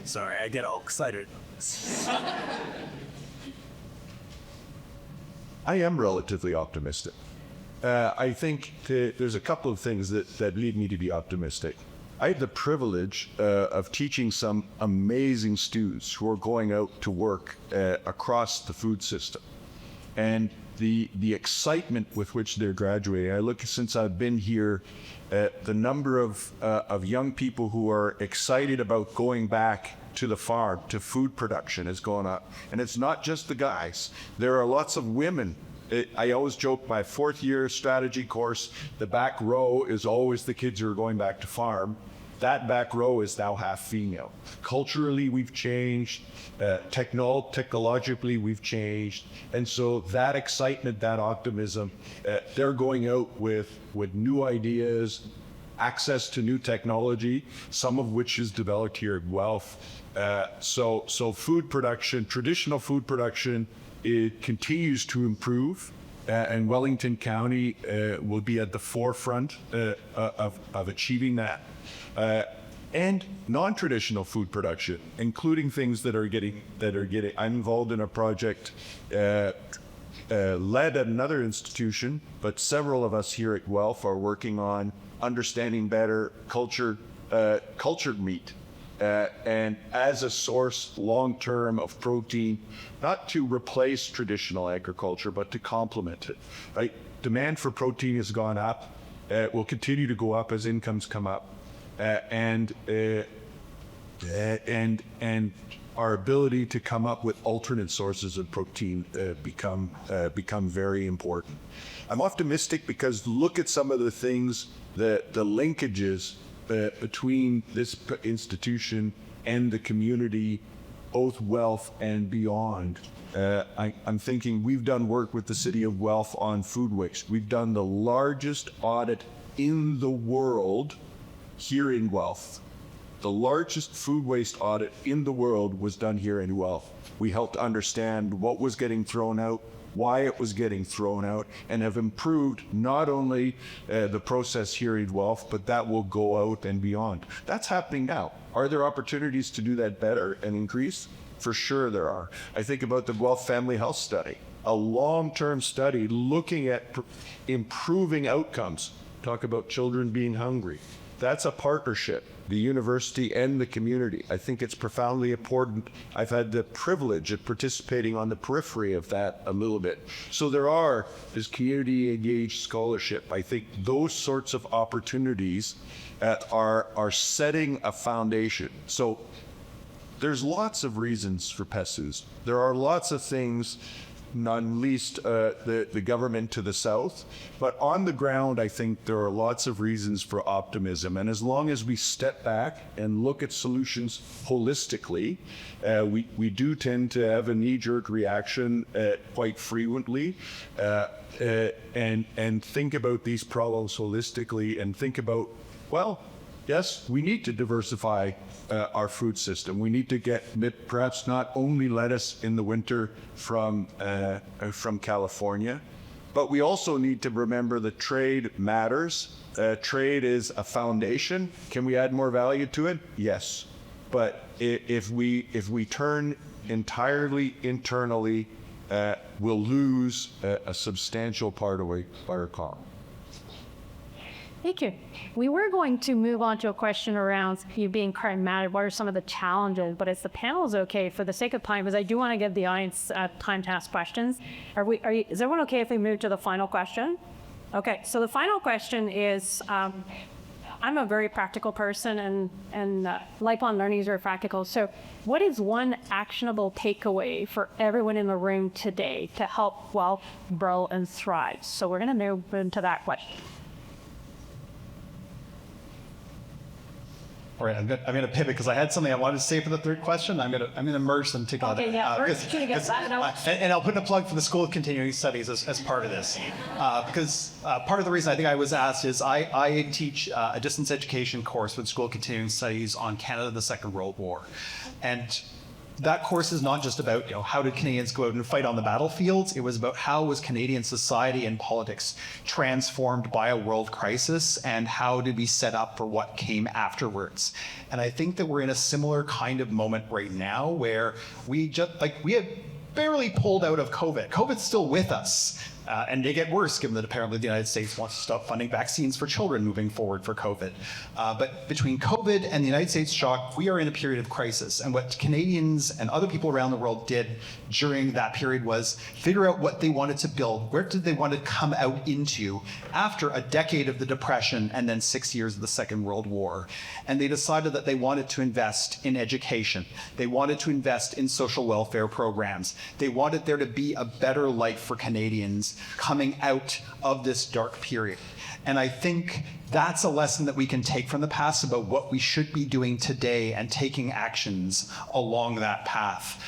Sorry, I get all excited. I am relatively optimistic. I think there's a couple of things that lead me to be optimistic. I had the privilege of teaching some amazing students who are going out to work across the food system. And the excitement with which they're graduating, I look since I've been here, the number of young people who are excited about going back to the farm, to food production has gone up. And it's not just the guys. There are lots of women. I always joke, my fourth year strategy course, the back row is always the kids who are going back to farm. that back row is now half female. Culturally, we've changed. Technologically, we've changed. And so that excitement, that optimism, they're going out with new ideas, access to new technology, some of which is developed here at Guelph. So food production, traditional food production, it continues to improve. And Wellington County will be at the forefront of achieving that. And non-traditional food production, including things that are getting. I'm involved in a project led at another institution, but several of us here at Guelph are working on understanding better cultured meat. And as a source long-term of protein, not to replace traditional agriculture, but to complement it, right? Demand for protein has gone up, will continue to go up as incomes come up, and our ability to come up with alternate sources of protein become very important. I'm optimistic because look at some of the things, the linkages between this institution and the community, both Guelph and beyond. I'm thinking we've done work with the city of Guelph on food waste. We've done the largest audit in the world here in Guelph. The largest food waste audit in the world was done here in Guelph. We helped understand what was getting thrown out, why it was getting thrown out, and have improved not only the process here in Guelph, but that will go out and beyond. That's happening now. Are there opportunities to do that better and increase? For sure there are. I think about the Guelph Family Health Study, a long-term study looking at improving outcomes. Talk about children being hungry. That's a partnership, the university and the community. I think it's profoundly important. I've had the privilege of participating on the periphery of that a little bit. So there are this community engaged scholarship. I think those sorts of opportunities are setting a foundation. So there's lots of reasons for PESUs. There are lots of things, not least the government to the south. But on the ground, I think there are lots of reasons for optimism. And as long as we step back and look at solutions holistically, we do tend to have a knee-jerk reaction quite frequently, and think about these problems holistically and think about, well, yes, we need to diversify our food system. We need to get perhaps not only lettuce in the winter from California, but we also need to remember that trade matters. Trade is a foundation. Can we add more value to it? Yes. But if we turn entirely internally, we'll lose a substantial part of our economy. Thank you. We were going to move on to a question around you being pragmatic. What are some of the challenges? But if the panel is okay, for the sake of time, because I do want to give the audience time to ask questions. Is everyone okay if we move to the final question? Okay. So the final question is, I'm a very practical person, and lifelong learning is very practical. So, what is one actionable takeaway for everyone in the room today to help Guelph grow and thrive? So, we're going to move into that question. All right, I'm going to pivot because I had something I wanted to say for the third question. I'm going to merge them together. Okay, yeah, and I'll put in a plug for the School of Continuing Studies as part of this, because part of the reason I think I was asked is I teach a distance education course with School of Continuing Studies on Canada, the Second World War, and that course is not just about, how did Canadians go out and fight on the battlefields. It was about how was Canadian society and politics transformed by a world crisis, and how did we set up for what came afterwards. And I think that we're in a similar kind of moment right now where we have barely pulled out of COVID. COVID's still with us. And they get worse, given that apparently the United States wants to stop funding vaccines for children moving forward for COVID. But between COVID and the United States shock, we are in a period of crisis. And what Canadians and other people around the world did during that period was figure out what they wanted to build. Where did they want to come out into after a decade of the Depression and then 6 years of the Second World War? And they decided that they wanted to invest in education. They wanted to invest in social welfare programs. They wanted there to be a better life for Canadians coming out of this dark period. And I think that's a lesson that we can take from the past about what we should be doing today and taking actions along that path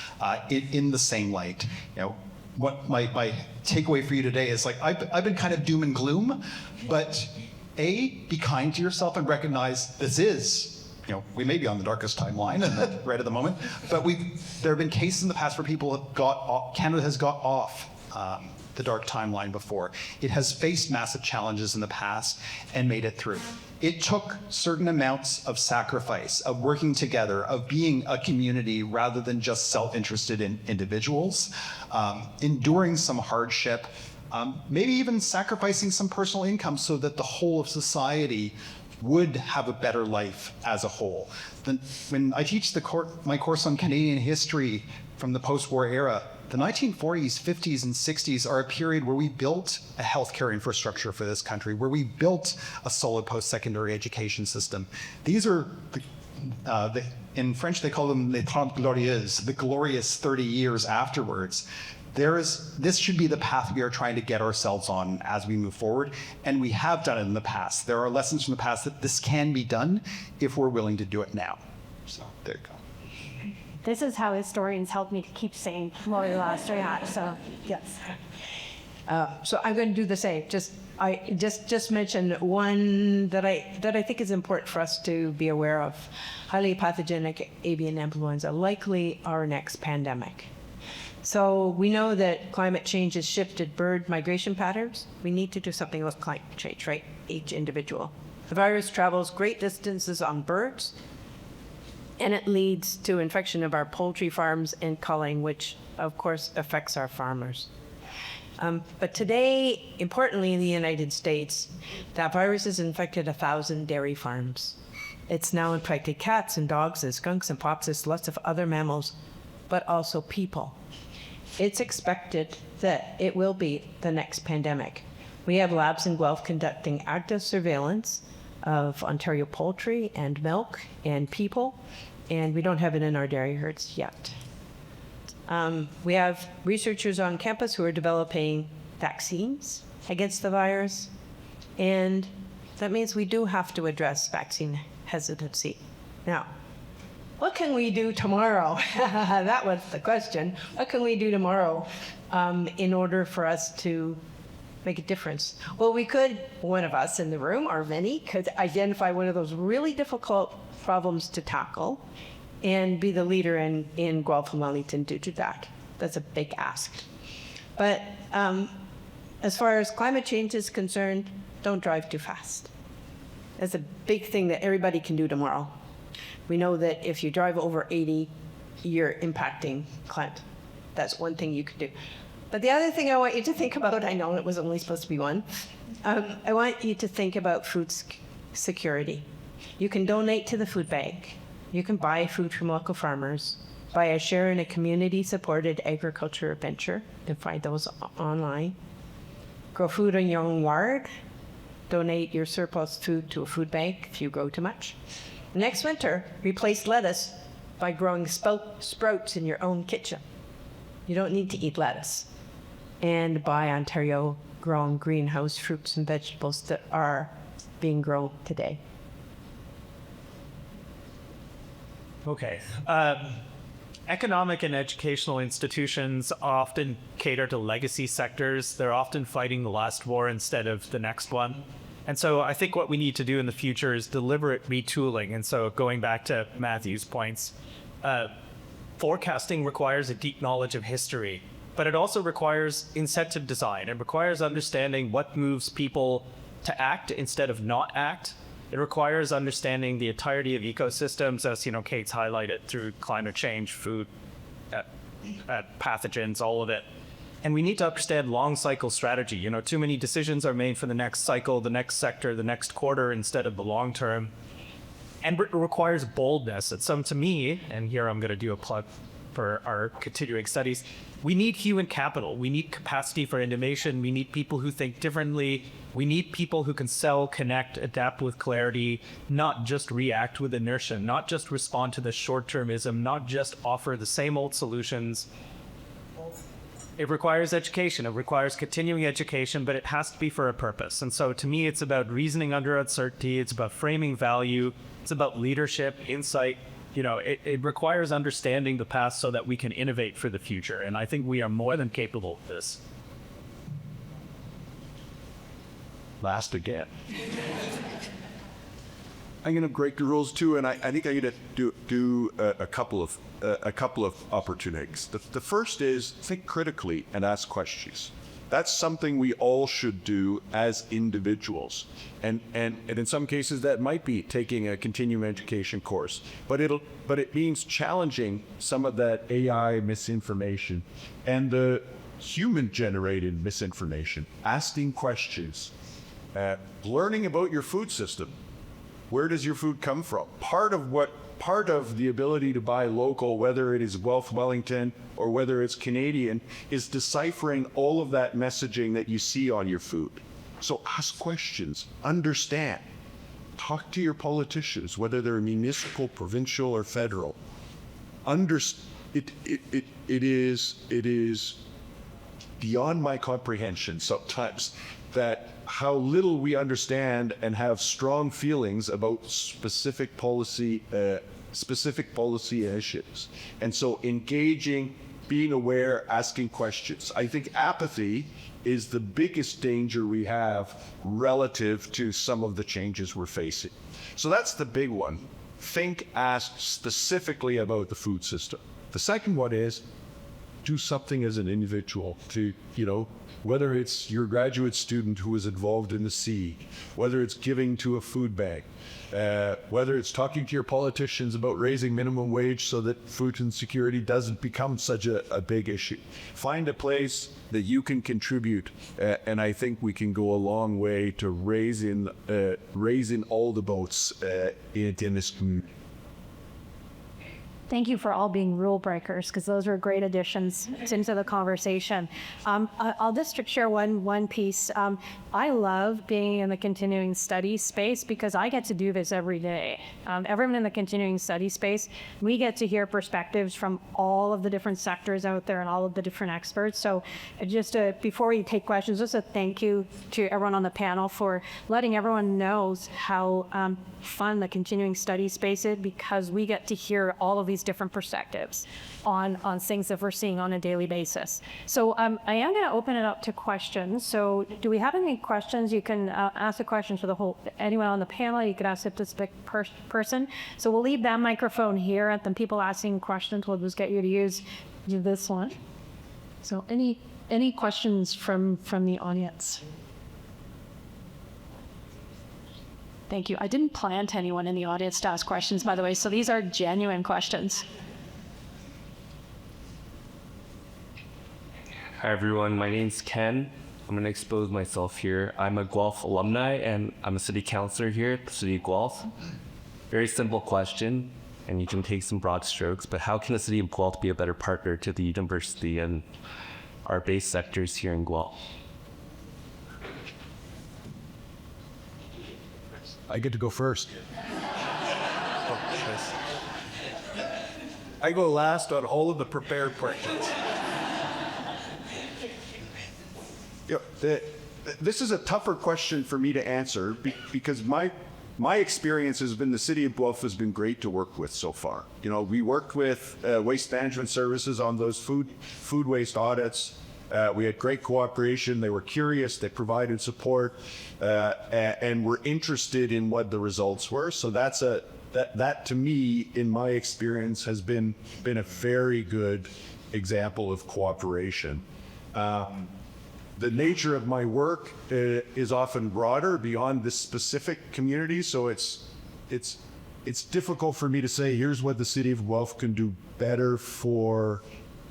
in the same light. You know, what my takeaway for you today is like, I've been kind of doom and gloom, but be kind to yourself and recognize this is, you know, we may be on the darkest timeline right at the moment, but there have been cases in the past where people have Canada has got off the dark timeline before. It has faced massive challenges in the past and made it through. It took certain amounts of sacrifice, of working together, of being a community rather than just self-interested in individuals, enduring some hardship, maybe even sacrificing some personal income so that the whole of society would have a better life as a whole. When I teach my course on Canadian history from the post-war era, the 1940s, 50s, and 60s are a period where we built a healthcare infrastructure for this country, where we built a solid post-secondary education system. These are, in French they call them les 30 glorieuses, the glorious 30 years afterwards. This should be the path we are trying to get ourselves on as we move forward, and we have done it in the past. There are lessons from the past that this can be done if we're willing to do it now. So there you go. This is how historians help me to keep saying Lori last year. So yes. So I'm going to do the same. I just mentioned one that I think is important for us to be aware of. Highly pathogenic avian influenza, likely our next pandemic. So we know that climate change has shifted bird migration patterns. We need to do something with climate change, right? Each individual. The virus travels great distances on birds, and it leads to infection of our poultry farms and culling, which of course affects our farmers. But today, importantly in the United States, that virus has infected 1,000 dairy farms. It's now infected cats and dogs and skunks and foxes, lots of other mammals, but also people. It's expected that it will be the next pandemic. We have labs in Guelph conducting active surveillance of Ontario poultry and milk and people, and we don't have it in our dairy herds yet. We have researchers on campus who are developing vaccines against the virus, and that means we do have to address vaccine hesitancy. Now, what can we do tomorrow? That was the question. What can we do tomorrow in order for us to make a difference? Well, we could, one of us in the room, or many, could identify one of those really difficult problems to tackle and be the leader in Guelph and Wellington to do that. That's a big ask. But as far as climate change is concerned, don't drive too fast. That's a big thing that everybody can do tomorrow. We know that if you drive over 80, you're impacting climate. That's one thing you could do. But the other thing I want you to think about, I know it was only supposed to be one, I want you to think about food security. You can donate to the food bank. You can buy food from local farmers, buy a share in a community-supported agriculture venture. You can find those online. Grow food in your own yard. Donate your surplus food to a food bank if you grow too much. Next winter, replace lettuce by growing sprouts in your own kitchen. You don't need to eat lettuce. And buy Ontario-grown greenhouse fruits and vegetables that are being grown today. Okay. Economic and educational institutions often cater to legacy sectors. They're often fighting the last war instead of the next one. And so I think what we need to do in the future is deliberate retooling. And so going back to Matthew's points, forecasting requires a deep knowledge of history, but it also requires incentive design. It requires understanding what moves people to act instead of not act. It requires understanding the entirety of ecosystems, as Cate's highlighted, through climate change, food, pathogens, all of it. And we need to understand long cycle strategy. Too many decisions are made for the next cycle, the next sector, the next quarter, instead of the long term. And it requires boldness. To me, and here I'm going to do a plug for our continuing studies, we need human capital. We need capacity for innovation. We need people who think differently. We need people who can sell, connect, adapt with clarity, not just react with inertia, not just respond to the short-termism, not just offer the same old solutions. It requires education. It requires continuing education, but it has to be for a purpose. And so to me, it's about reasoning under uncertainty. It's about framing value. It's about leadership, insight. It requires understanding the past so that we can innovate for the future. And I think we are more than capable of this. Last again. I'm going to break the rules too, and I think I'm going to do a couple of opportunities. The first is think critically and ask questions. That's something we all should do as individuals, and in some cases that might be taking a continuing education course, but it means challenging some of that AI misinformation and the human-generated misinformation. Asking questions, learning about your food system. Where does your food come from? Part of the ability to buy local, whether it is Guelph, Wellington, or whether it's Canadian, is deciphering all of that messaging that you see on your food. So ask questions, understand, talk to your politicians, whether they're municipal, provincial, or federal. It is beyond my comprehension sometimes that how little we understand and have strong feelings about specific policy initiatives. And so engaging, being aware, asking questions. I think apathy is the biggest danger we have relative to some of the changes we're facing. So that's the big one. Think, ask specifically about the food system. The second one is do something as an individual to, whether it's your graduate student who is involved in the sea, whether it's giving to a food bank, whether it's talking to your politicians about raising minimum wage so that food insecurity doesn't become such a big issue. Find a place that you can contribute, and I think we can go a long way to raising all the boats in this community. Thank you for all being rule breakers, because those are great additions into the conversation. I'll just share one piece. I love being in the continuing study space because I get to do this every day. Everyone in the continuing study space, we get to hear perspectives from all of the different sectors out there and all of the different experts. So just before we take questions, just a thank you to everyone on the panel for letting everyone know how fun the continuing study space is, because we get to hear all of these different perspectives on things that we're seeing on a daily basis. So I am going to open it up to questions. So do we have any questions? You can ask a question to anyone on the panel. You could ask it to the person. So we'll leave that microphone here, and then people asking questions, we'll just get you to use this one. So any questions from the audience? Thank you. I didn't plant anyone in the audience to ask questions, by the way, so these are genuine questions. Hi everyone, my name's Ken. I'm going to expose myself here. I'm a Guelph alumni and I'm a city councilor here at the city of Guelph. Very simple question, and you can take some broad strokes, but how can the city of Guelph be a better partner to the university and our base sectors here in Guelph? I get to go first. I go last on all of the prepared questions. This is a tougher question for me to answer because my experience has been the city of Guelph has been great to work with so far. We worked with Waste Management Services on those food waste audits. We had great cooperation. They were curious. They provided support, and were interested in what the results were. So that to me, in my experience, has been a very good example of cooperation. The nature of my work is often broader beyond this specific community. So it's difficult for me to say, here's what the city of Guelph can do better for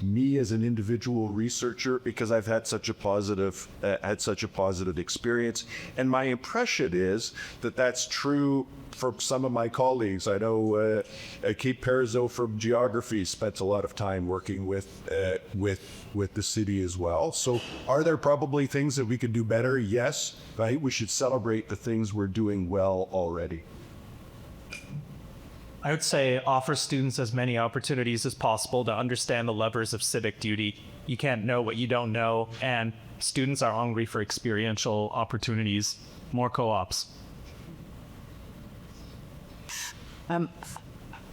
me as an individual researcher, because I've had such a positive experience, and my impression is that that's true for some of my colleagues. I know Cate from geography spent a lot of time working with the city as well. So are there probably things that we could do better? Yes, right? We should celebrate the things we're doing well already. I would say offer students as many opportunities as possible to understand the levers of civic duty You can't know what you don't know. And students are hungry for experiential opportunities, more co-ops.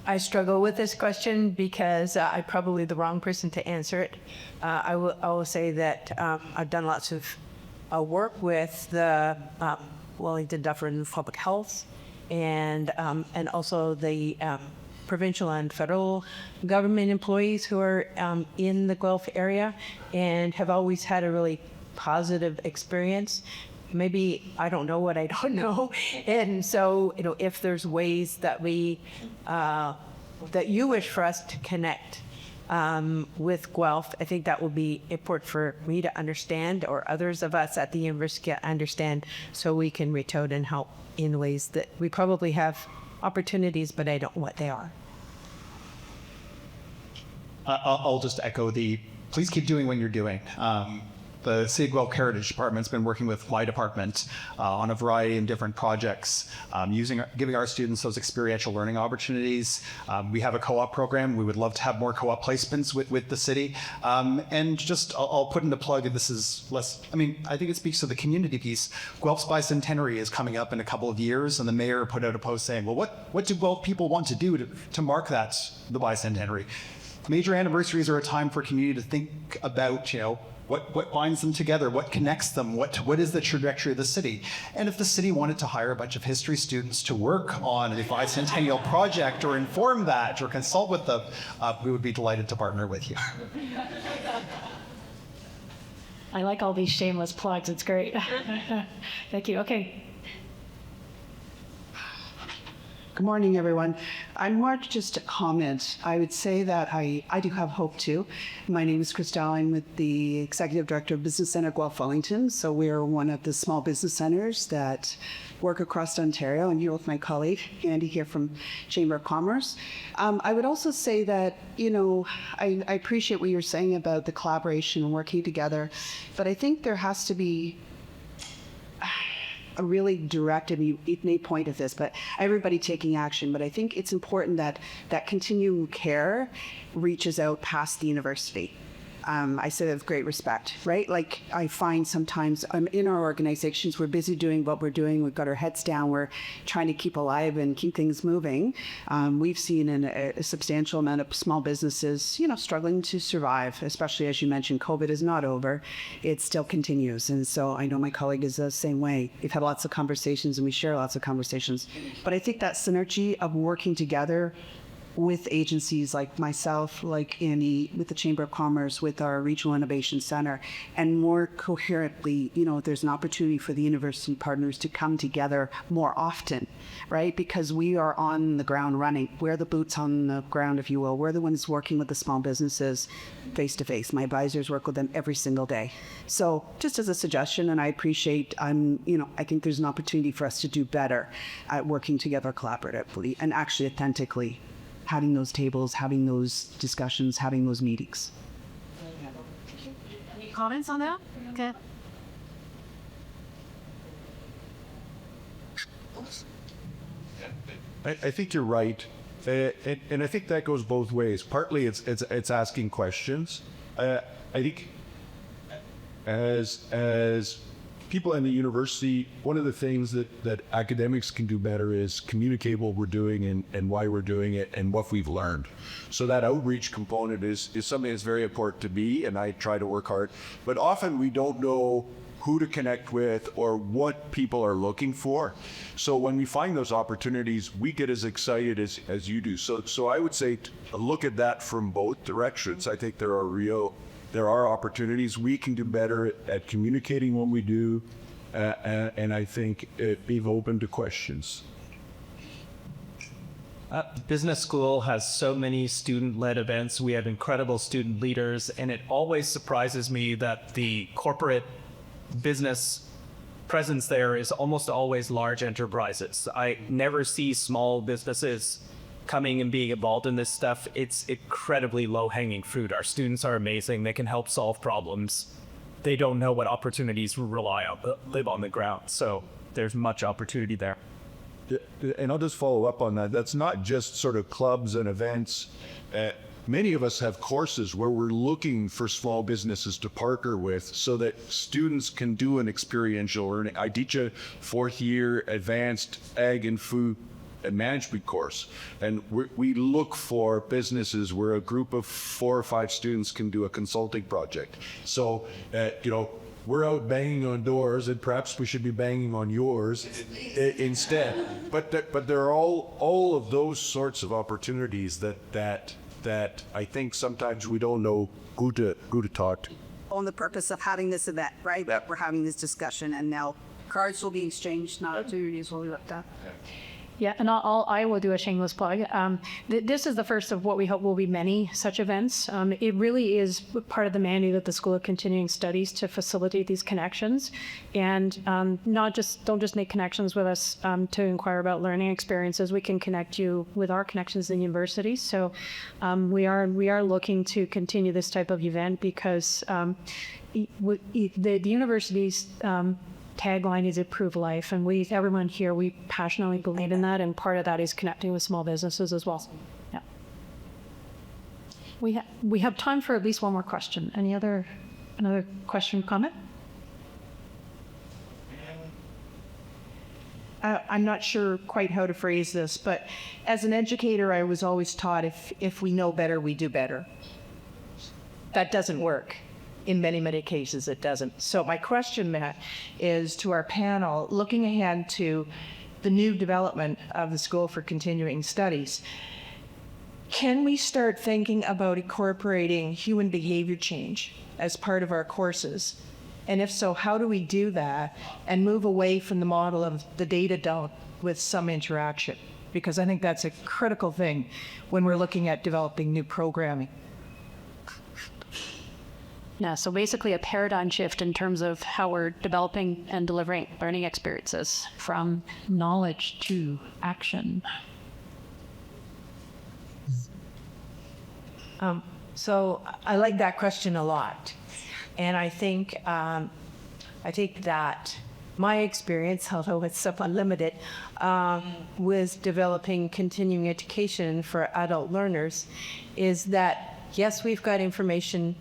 I struggle with this question because I'm probably the wrong person to answer it. I will say that I've done lots of work with the Wellington Dufferin Public Health and also the provincial and federal government employees who are in the Guelph area and have always had a really positive experience. Maybe I don't know what I don't know. And so, if there's ways that that you wish for us to connect with Guelph, I think that will be important for me to understand, or others of us at the university to understand, so we can reach out and help in ways that we probably have opportunities, but I don't know what they are. I'll just echo please keep doing what you're doing. The City of Guelph Heritage Department's been working with my department on a variety of different projects, giving our students those experiential learning opportunities. We have a co-op program. We would love to have more co-op placements with the city. And just, I'll put in the plug, and this is less, I think it speaks to the community piece. Guelph's bicentenary is coming up in a couple of years, and the mayor put out a post saying, well, what do Guelph people want to do to mark the bicentenary? Major anniversaries are a time for community to think about, what binds them together, what connects them, what is the trajectory of the city. And if the city wanted to hire a bunch of history students to work on a bicentennial project or inform that or consult with them, we would be delighted to partner with you. I like all these shameless plugs. It's great. Thank you. Okay. Good morning, everyone. I'm more just a comment. I would say that I do have hope too. My name is Christelle. I'm with the Executive Director of Business Centre Guelph Wellington. So we're one of the small business centers that work across Ontario. I'm here with my colleague, Andy, here from Chamber of Commerce. I would also say that, I appreciate what you're saying about the collaboration and working together, but I think there has to be a really direct, and you made point of this, but everybody taking action. But I think it's important that that continuum care reaches out past the university. I say that with great respect, right? Like, I find sometimes in our organizations, we're busy doing what we're doing. We've got our heads down. We're trying to keep alive and keep things moving. We've seen a substantial amount of small businesses, struggling to survive, especially as you mentioned, COVID is not over. It still continues. And so I know my colleague is the same way. We've had lots of conversations and we share lots of conversations. But I think that synergy of working together with agencies like myself, like Annie, with the Chamber of Commerce, with our Regional Innovation Center, and more coherently, there's an opportunity for the university partners to come together more often, right? Because we are on the ground running. We're the boots on the ground, if you will. We're the ones working with the small businesses face to face. My advisors work with them every single day. So just as a suggestion, and I appreciate, I think there's an opportunity for us to do better at working together collaboratively and actually authentically, having those tables, having those discussions, having those meetings. Any comments on that? Okay. I think you're right, and I think that goes both ways. Partly, it's asking questions. I think as people in the university, one of the things that academics can do better is communicate what we're doing and why we're doing it and what we've learned. So that outreach component is something that's very important to me, and I try to work hard. But often we don't know who to connect with or what people are looking for. So when we find those opportunities, we get as excited as you do. So I would say look at that from both directions. I think there are opportunities. We can do better at communicating what we do, and I think being open to questions. Business school has so many student-led events. We have incredible student leaders, and it always surprises me that the corporate business presence there is almost always large enterprises. I never see small businesses coming and being involved in this stuff. It's incredibly low-hanging fruit. Our students are amazing. They can help solve problems. They don't know what opportunities live on the ground. So there's much opportunity there. And I'll just follow up on that. That's not just sort of clubs and events. many of us have courses where we're looking for small businesses to partner with so that students can do an experiential learning. I teach a 4th year advanced ag and food and management course, and we look for businesses where a group of 4 or 5 students can do a consulting project. So, we're out banging on doors, and perhaps we should be banging on yours instead. But there are all of those sorts of opportunities that I think sometimes we don't know who to talk to. On the purpose of having this event, right? Yep. We're having this discussion, and now cards will be exchanged, not opportunities will be looked at. Yeah, and I will do a shameless plug. This is the first of what we hope will be many such events. It really is part of the mandate of the School of Continuing Studies to facilitate these connections, and don't just make connections with us to inquire about learning experiences. We can connect you with our connections in universities. So we are looking to continue this type of event because the universities. Tagline is improve life, and everyone here, we passionately believe in that, and part of that is connecting with small businesses as well. Yeah. We have time for at least one more question. Another question, comment? I'm not sure quite how to phrase this, but as an educator, I was always taught if we know better, we do better. That doesn't work. In many, many cases, it doesn't. So my question, Matt, is to our panel, looking ahead to the new development of the School for Continuing Studies, can we start thinking about incorporating human behavior change as part of our courses? And if so, how do we do that and move away from the model of the data dump with some interaction? Because I think that's a critical thing when we're looking at developing new programming. Yeah, so basically a paradigm shift in terms of how we're developing and delivering learning experiences from knowledge to action. So I like that question a lot. And I think that my experience, although it's somewhat limited, with developing continuing education for adult learners is that, yes, we've got information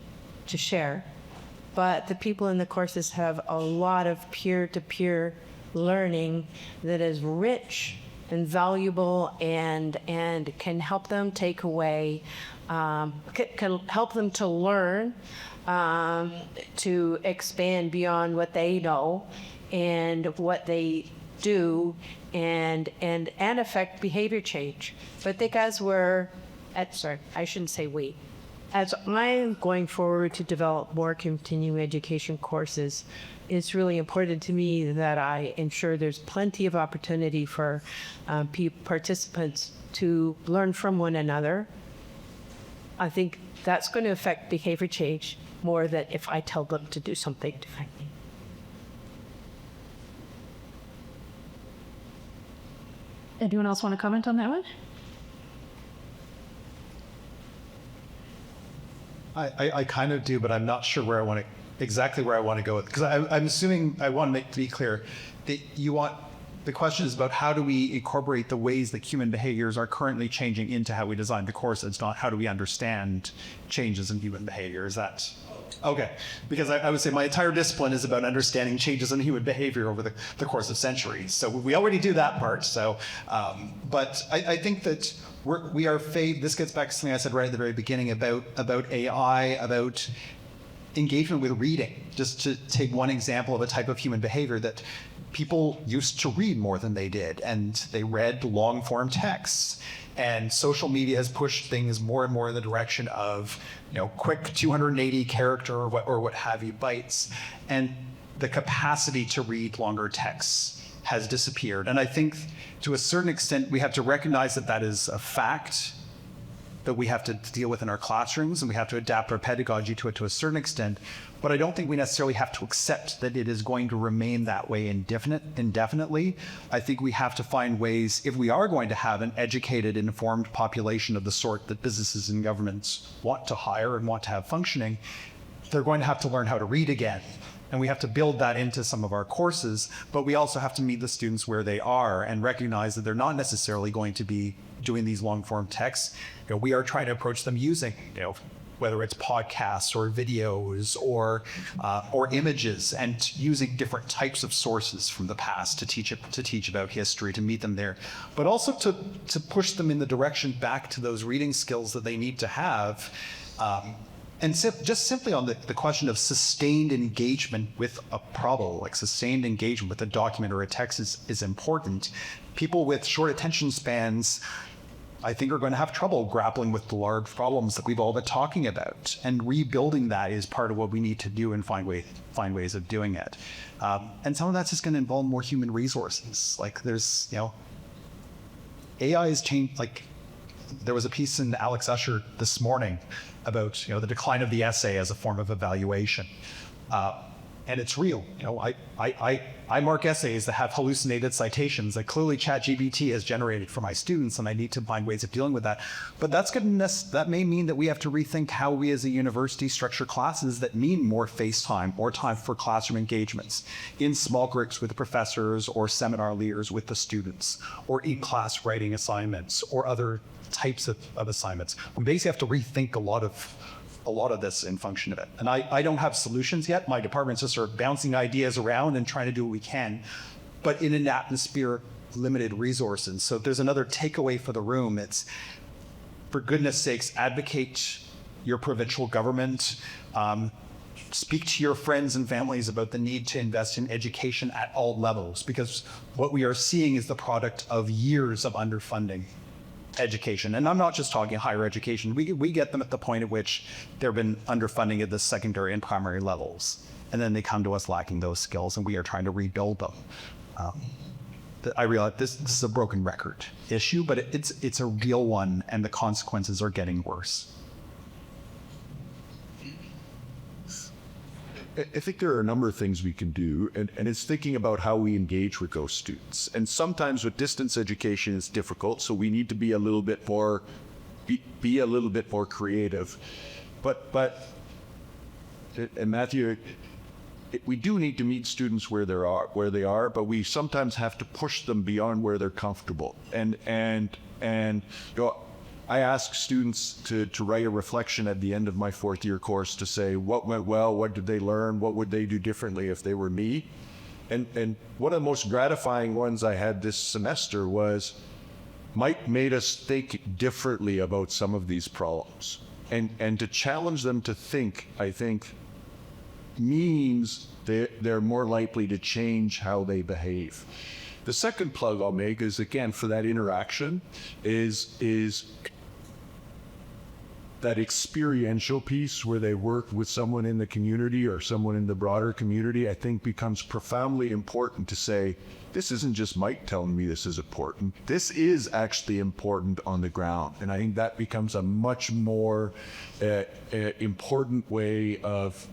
to share, but the people in the courses have a lot of peer-to-peer learning that is rich and valuable and can help them take away, can help them to learn, to expand beyond what they know and what they do and affect behavior change. But I think as I'm going forward to develop more continuing education courses, it's really important to me that I ensure there's plenty of opportunity for participants to learn from one another. I think that's going to affect behavior change more than if I tell them to do something differently. Anyone else want to comment on that one? I kind of do, but I'm not sure exactly where I want to go with it. Because I'm assuming, I want to be clear, that the question is about how do we incorporate the ways that human behaviors are currently changing into how we design the course. It's not how do we understand changes in human behavior. Is that okay? Because I would say my entire discipline is about understanding changes in human behavior over the course of centuries. So we already do that part. So, but I think that this gets back to something I said right at the very beginning about AI, about engagement with reading. Just to take one example of a type of human behavior that people used to read more than they did, and they read long form texts. And social media has pushed things more and more in the direction of, quick 280 character or what have you bytes. And the capacity to read longer texts has disappeared. And I think to a certain extent, we have to recognize that that is a fact that we have to deal with in our classrooms, and we have to adapt our pedagogy to it to a certain extent. But I don't think we necessarily have to accept that it is going to remain that way indefinitely. I think we have to find ways, if we are going to have an educated, informed population of the sort that businesses and governments want to hire and want to have functioning, they're going to have to learn how to read again. And we have to build that into some of our courses, but we also have to meet the students where they are and recognize that they're not necessarily going to be doing these long form texts, we are trying to approach them using, whether it's podcasts or videos or images, and using different types of sources from the past to teach about history, to meet them there, but also to push them in the direction back to those reading skills that they need to have. And just simply on the question of sustained engagement with a problem, like sustained engagement with a document or a text is important. People with short attention spans, I think, are going to have trouble grappling with the large problems that we've all been talking about. And rebuilding that is part of what we need to do and find ways of doing it. And some of that's just going to involve more human resources. Like there's, AI has changed. Like there was a piece in Alex Usher this morning about, the decline of the essay as a form of evaluation. And it's real. I mark essays that have hallucinated citations that clearly ChatGPT has generated for my students, and I need to find ways of dealing with that. But that may mean that we have to rethink how we as a university structure classes that mean more face time, more time for classroom engagements in small groups with the professors or seminar leaders with the students, or in-class writing assignments or other types of assignments. We basically have to rethink a lot of this in function of it. And I don't have solutions yet. My department's just sort of bouncing ideas around and trying to do what we can, but in an atmosphere of limited resources. So if there's another takeaway for the room, it's, for goodness sakes, advocate your provincial government, speak to your friends and families about the need to invest in education at all levels, because what we are seeing is the product of years of underfunding education. And I'm not just talking higher education. We get them at the point at which there have been underfunding at the secondary and primary levels. And then they come to us lacking those skills, and we are trying to rebuild them. I realize this is a broken record issue, but it's a real one, and the consequences are getting worse. I think there are a number of things we can do, and it's thinking about how we engage with those students. And sometimes with distance education, it's difficult, so we need to be a little bit more, be a little bit more creative. But and Matthew, we do need to meet students where they are, but we sometimes have to push them beyond where they're comfortable. And I ask students to write a reflection at the end of my fourth year course to say, what went well, what did they learn, what would they do differently if they were me? And one of the most gratifying ones I had this semester was, Mike made us think differently about some of these problems. And to challenge them to think, I think, means they're more likely to change how they behave. The second plug I'll make is, again, for that interaction, is that experiential piece where they work with someone in the community or someone in the broader community, I think becomes profoundly important to say, this isn't just Mike telling me this is important. This is actually important on the ground. And I think that becomes a much more important way of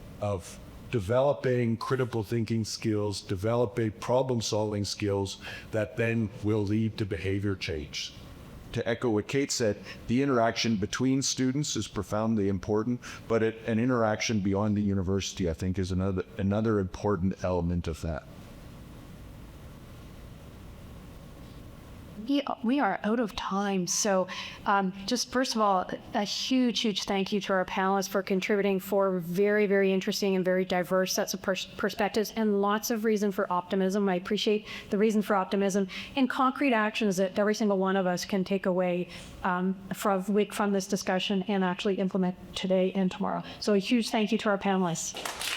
developing critical thinking skills, developing problem solving skills that then will lead to behavior change. To echo what Cate said, the interaction between students is profoundly important, but an interaction beyond the university, I think, is another important element of that. We are out of time. So just first of all, a huge thank you to our panelists for contributing 4 very, very interesting and very diverse sets of perspectives, and lots of reason for optimism. I appreciate the reason for optimism and concrete actions that every single one of us can take away from this discussion and actually implement today and tomorrow. So a huge thank you to our panelists.